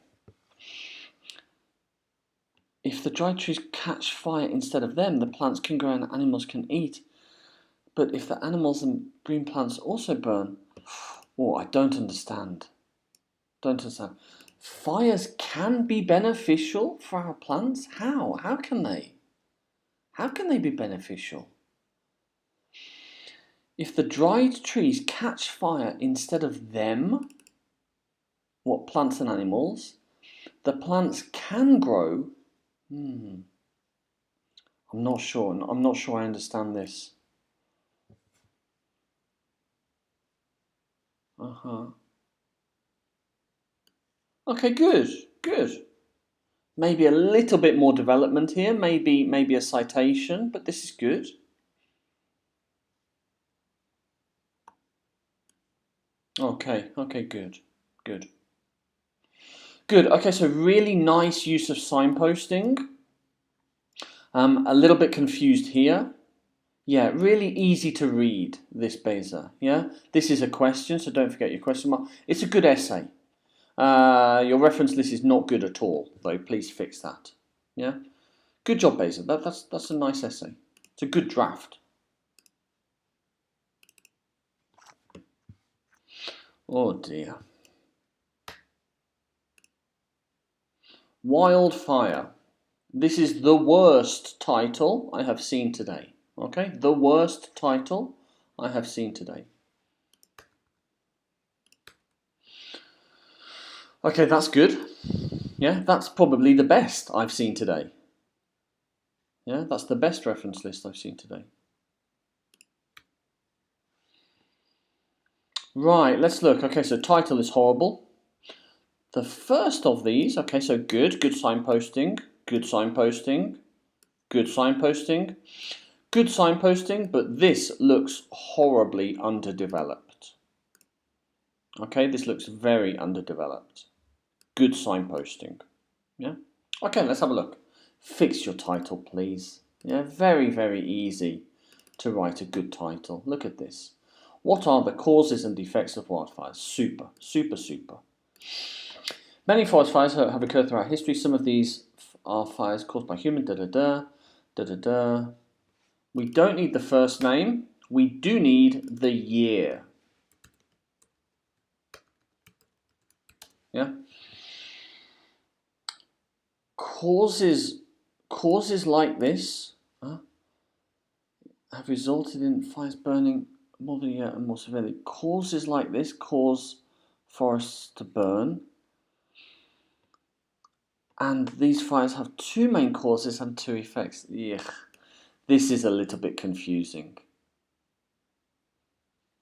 If the dried trees catch fire instead of them, the plants can grow and animals can eat. But if the animals and green plants also burn, I don't understand. Fires can be beneficial for our plants? How? How can they? How can they be beneficial? If the dried trees catch fire instead of them, plants and animals, the plants can grow. I'm not sure. I'm not sure I understand this. Okay, good. Maybe a little bit more development here. Maybe a citation, but this is good. Okay, good. Okay, so really nice use of signposting. A little bit confused here. Yeah, really easy to read, this BEYZA. Yeah, this is a question, so don't forget your question mark. It's a good essay. Your reference list is not good at all, though. Please fix that. Yeah, good job, BEYZA. That's a nice essay. It's a good draft. Oh dear. Wildfire. This is the worst title I have seen today. Okay, the worst title I have seen today. Okay, that's good. Yeah, that's probably the best I've seen today. Yeah, that's the best reference list I've seen today. Right, let's look. Okay, so title is horrible. The first of these, okay, so good signposting, good signposting, good signposting, good signposting, but this looks horribly underdeveloped. Okay, this looks very underdeveloped. Good signposting. Yeah. Okay, let's have a look. Fix your title, please. Yeah, very easy to write a good title. Look at this. What are the causes and effects of wildfires? Super. Many forest fires have occurred throughout history. Some of these are fires caused by human. We don't need the first name. We do need the year. Yeah. Causes like this have resulted in fires burning more than a year and more severely. Causes like this cause forests to burn. And these fires have two main causes and two effects. Ugh. This is a little bit confusing.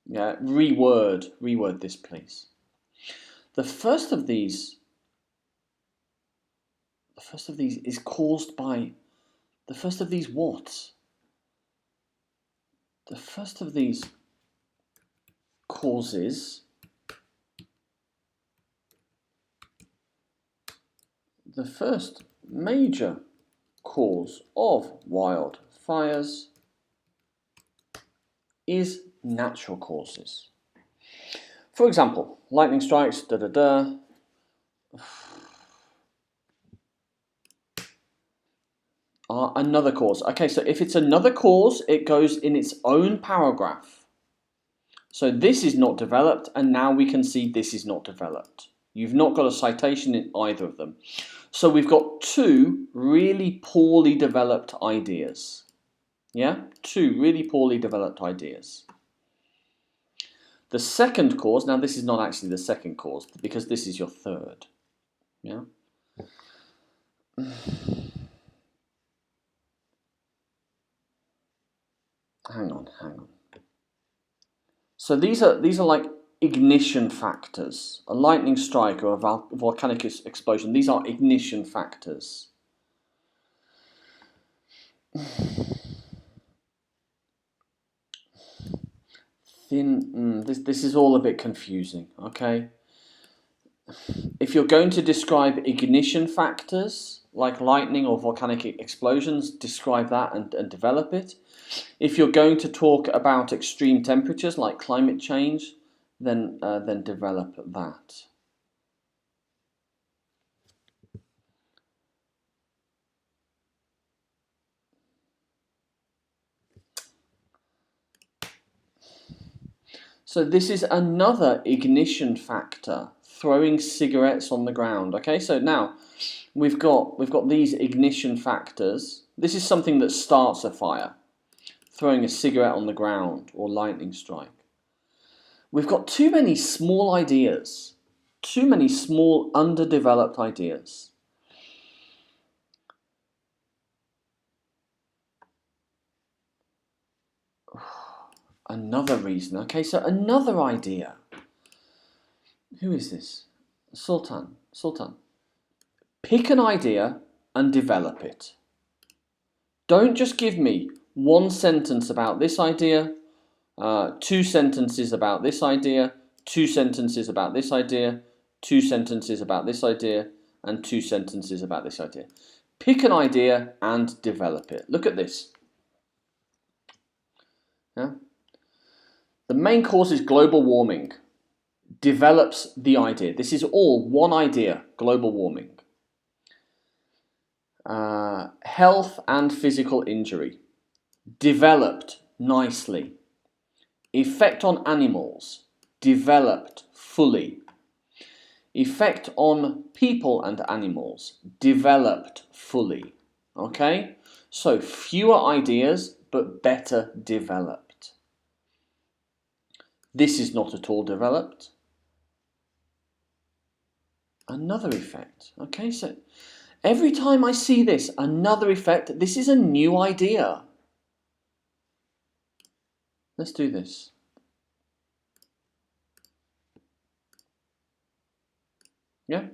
Yeah, reword this, please. The first of these is caused by, the first of these what? The first of these causes, the first major cause of wildfires is natural causes. For example, lightning strikes, another cause. Okay, so if it's another cause, it goes in its own paragraph. So this is not developed, and now we can see this is not developed. You've not got a citation in either of them. So we've got two really poorly developed ideas. Yeah, two really poorly developed ideas. The second cause, now this is not actually the second cause, because this is your third. Yeah. Hang on. So these are like ignition factors. A lightning strike or a volcanic explosion, these are ignition factors. This is all a bit confusing, okay? if you're going to describe ignition factors like lightning or volcanic explosions, describe that and develop it. If you're going to talk about extreme temperatures like climate change, then develop that. So this is another ignition factor, throwing cigarettes on the ground. Okay, so now we've got these ignition factors. This is something that starts a fire, throwing a cigarette on the ground or lightning strike. We've got too many small ideas, too many small underdeveloped ideas. Another reason. Okay, so another idea. Who is this? Sultan. Pick an idea and develop it. Don't just give me one sentence about this idea, 2 sentences about this idea, 2 sentences about this idea, 2 sentences about this idea, and 2 sentences about this idea. Pick an idea and develop it. Look at this. Yeah? The main cause is global warming. Develops the idea. This is all one idea, global warming. Health and physical injury. Developed nicely. Effect on animals. Developed fully. Effect on people and animals. Developed fully. Okay? So fewer ideas, but better developed. This is not at all developed. Another effect. Okay, so every time I see this, another effect, this is a new idea. Let's do this. Yeah?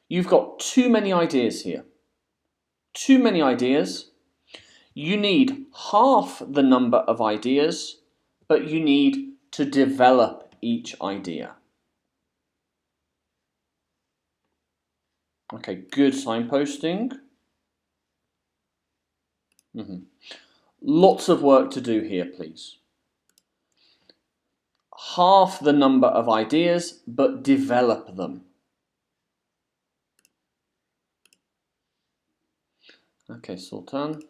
You've got too many ideas here. Too many ideas. You need half the number of ideas, but you need to develop each idea. Okay, good signposting. Lots of work to do here, please. Half the number of ideas, but develop them. Okay, Sultan.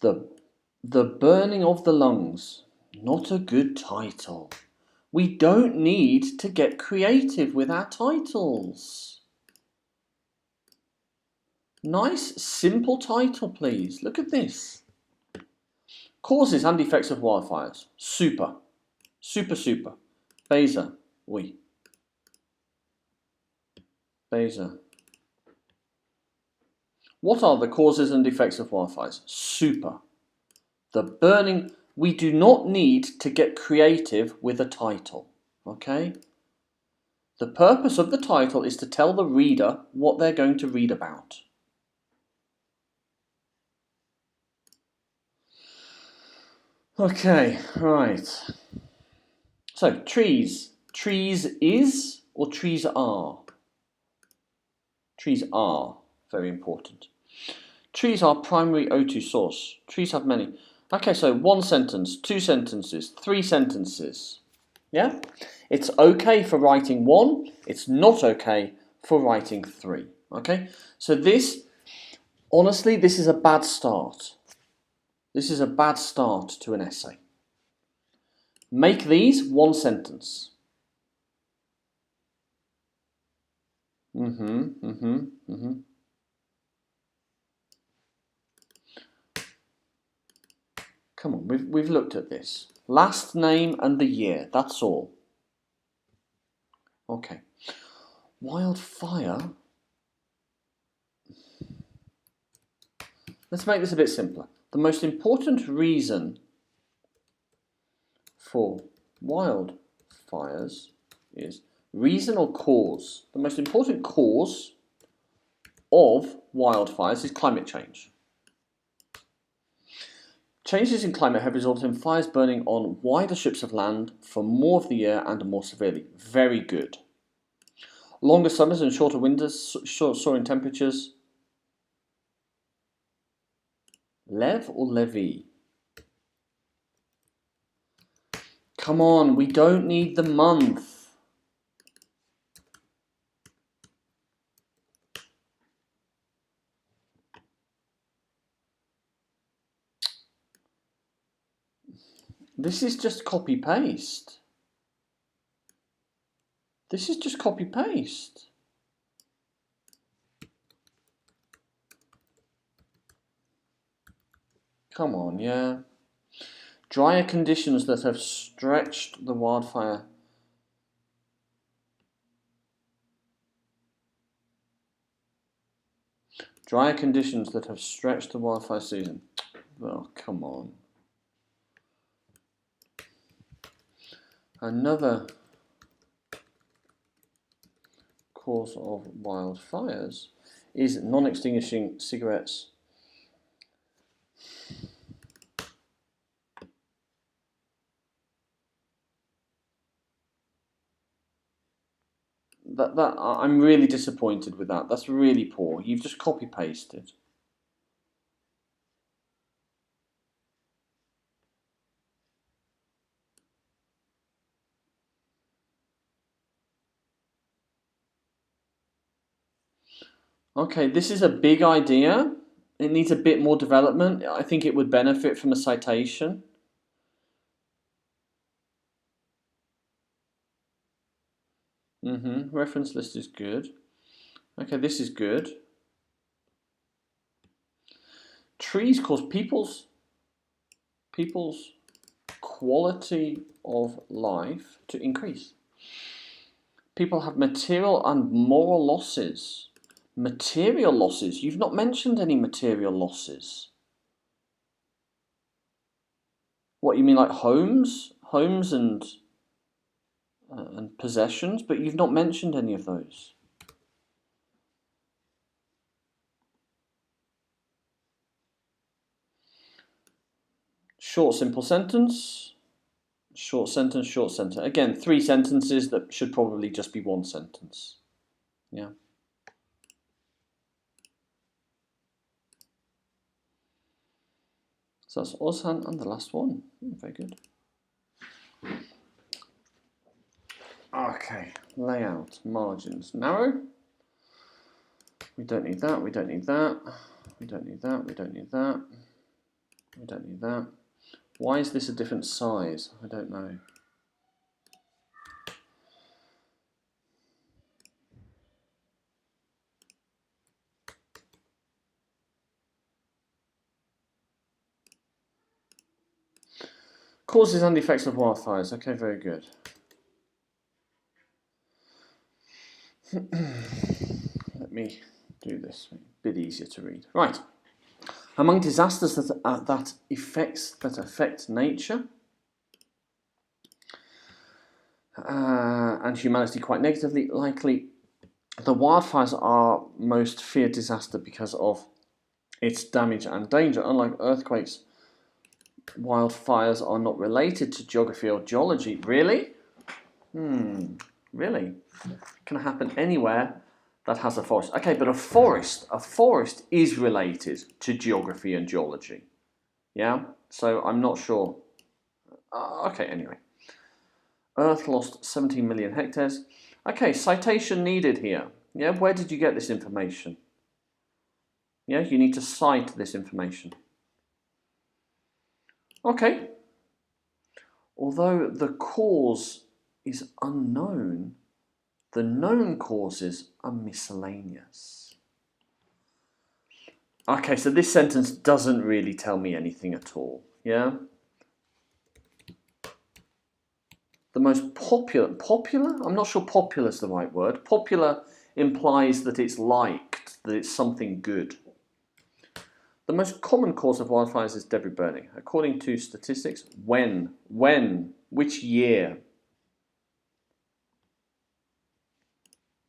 The burning of the lungs. Not a good title. We don't need to get creative with our titles. Nice, simple title, please. Look at this. Causes and effects of wildfires. Super. Super. BEYZA. Oui. BEYZA. What are the causes and effects of wildfires? Super. The burning. We do not need to get creative with a title. Okay? The purpose of the title is to tell the reader what they're going to read about. Okay, right. So, trees. Trees is or trees are? Trees are. Very important. Trees are primary O2 source. Trees have many. Okay, so 1 sentence, 2 sentences, 3 sentences. Yeah? It's okay for writing 1. It's not okay for writing 3. Okay? So this, honestly, this is a bad start. This is a bad start to an essay. Make these 1 sentence. Come on, we've looked at this. Last name and the year, that's all. Okay. Wildfire. Let's make this a bit simpler. The most important reason for wildfires is reason or cause. The most important cause of wildfires is climate change. Changes in climate have resulted in fires burning on wider strips of land for more of the year and more severely. Very good. Longer summers and shorter winters, soaring temperatures. Lev or Levy? Come on, we don't need the month. This is just copy-paste. This is just copy-paste. Come on, yeah. Drier conditions that have stretched the wildfire. Drier conditions that have stretched the wildfire season. Well, come on. Another cause of wildfires is non-extinguishing cigarettes. I'm really disappointed with that. That's really poor. You've just copy-pasted. Okay, this is a big idea. It needs a bit more development. I think it would benefit from a citation. Reference list is good. Okay, this is good. Trees cause people's quality of life to increase. People have material and moral losses. Material losses? You've not mentioned any material losses. What, you mean like homes? Homes and possessions? But you've not mentioned any of those. Short, simple sentence. Short sentence, short sentence. Again, 3 sentences that should probably just be 1 sentence. Yeah. So that's OZHAN and the last one. Very good. Okay, layout, margins, narrow. We don't need that, we don't need that. We don't need that, we don't need that. We don't need that. Why is this a different size? I don't know. Causes and effects of wildfires. Okay, very good. Let me do this a bit easier to read. Right. Among disasters that affect nature and humanity quite negatively, likely the wildfires are most feared disaster because of its damage and danger. Unlike earthquakes, wildfires are not related to geography or geology. Really? Really? Can happen anywhere that has a forest. Okay, but a forest is related to geography and geology. Yeah? So I'm not sure. Okay, anyway. Earth lost 17 million hectares. Okay, citation needed here. Yeah, where did you get this information? Yeah, you need to cite this information. Okay. Although the cause is unknown, the known causes are miscellaneous. Okay, so this sentence doesn't really tell me anything at all. Yeah? The most popular? I'm not sure popular is the right word. Popular implies that it's liked, that it's something good. The most common cause of wildfires is debris burning. According to statistics, when, which year?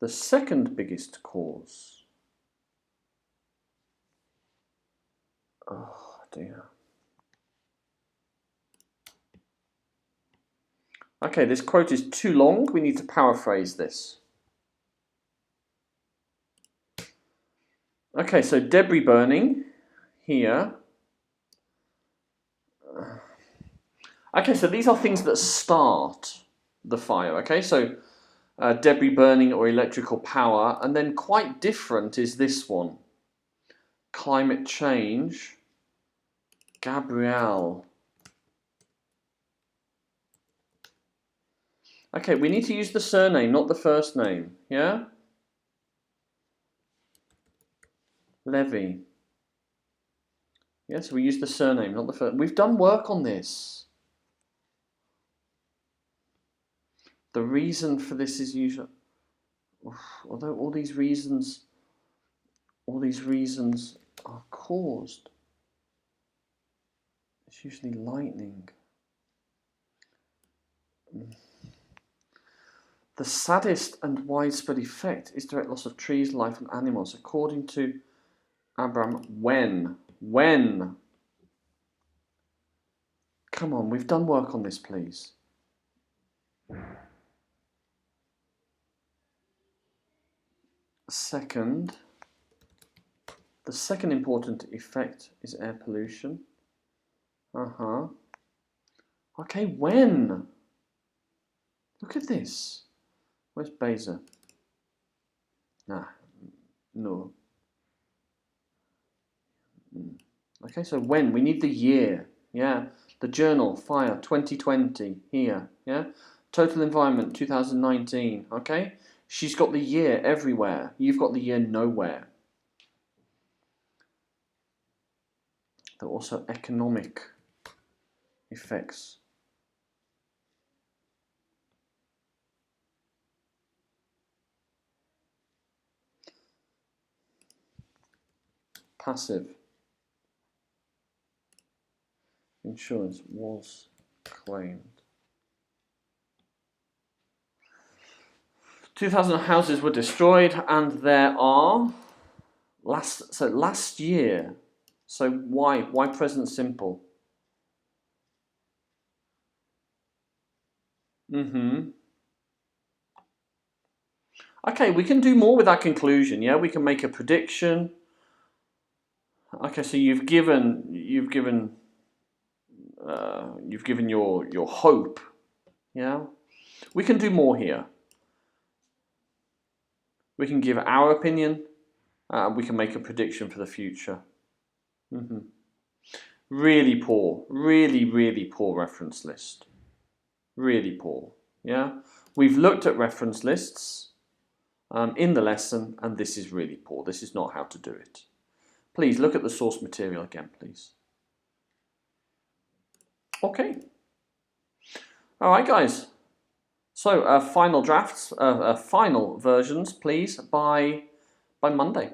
The second biggest cause. Oh dear. Okay, this quote is too long. We need to paraphrase this. Okay, so debris burning here. Okay, so these are things that start the fire. Okay, so debris burning or electrical power, and then quite different is this one. Climate change. Gabrielle. Okay, we need to use the surname, not the first name. Yeah? Levy. Yes, we use the surname, not the first. We've done work on this. The reason for this is usually, although all these reasons are caused, it's usually lightning. The saddest and widespread effect is direct loss of trees, life and animals, according to Abraham. When? Come on, we've done work on this, please. The second important effect is air pollution. Okay, when? Look at this. Where's BEYZA? No. Okay, so when? We need the year. Yeah. The journal, fire, 2020, here. Yeah. Total environment, 2019. Okay. She's got the year everywhere. You've got the year nowhere. There are also economic effects. Passive insurance was claimed. 2,000 houses were destroyed, and there are last year. So why present simple? Okay, we can do more with that conclusion. Yeah, we can make a prediction. Okay, so you've given your hope. Yeah, we can do more here. We can give our opinion. We can make a prediction for the future. Really poor, really poor reference list. Really poor. Yeah, we've looked at reference lists in the lesson, and this is really poor. This is not how to do it. Please look at the source material again, please. Okay. All right, guys. So final drafts, final versions, please, by Monday.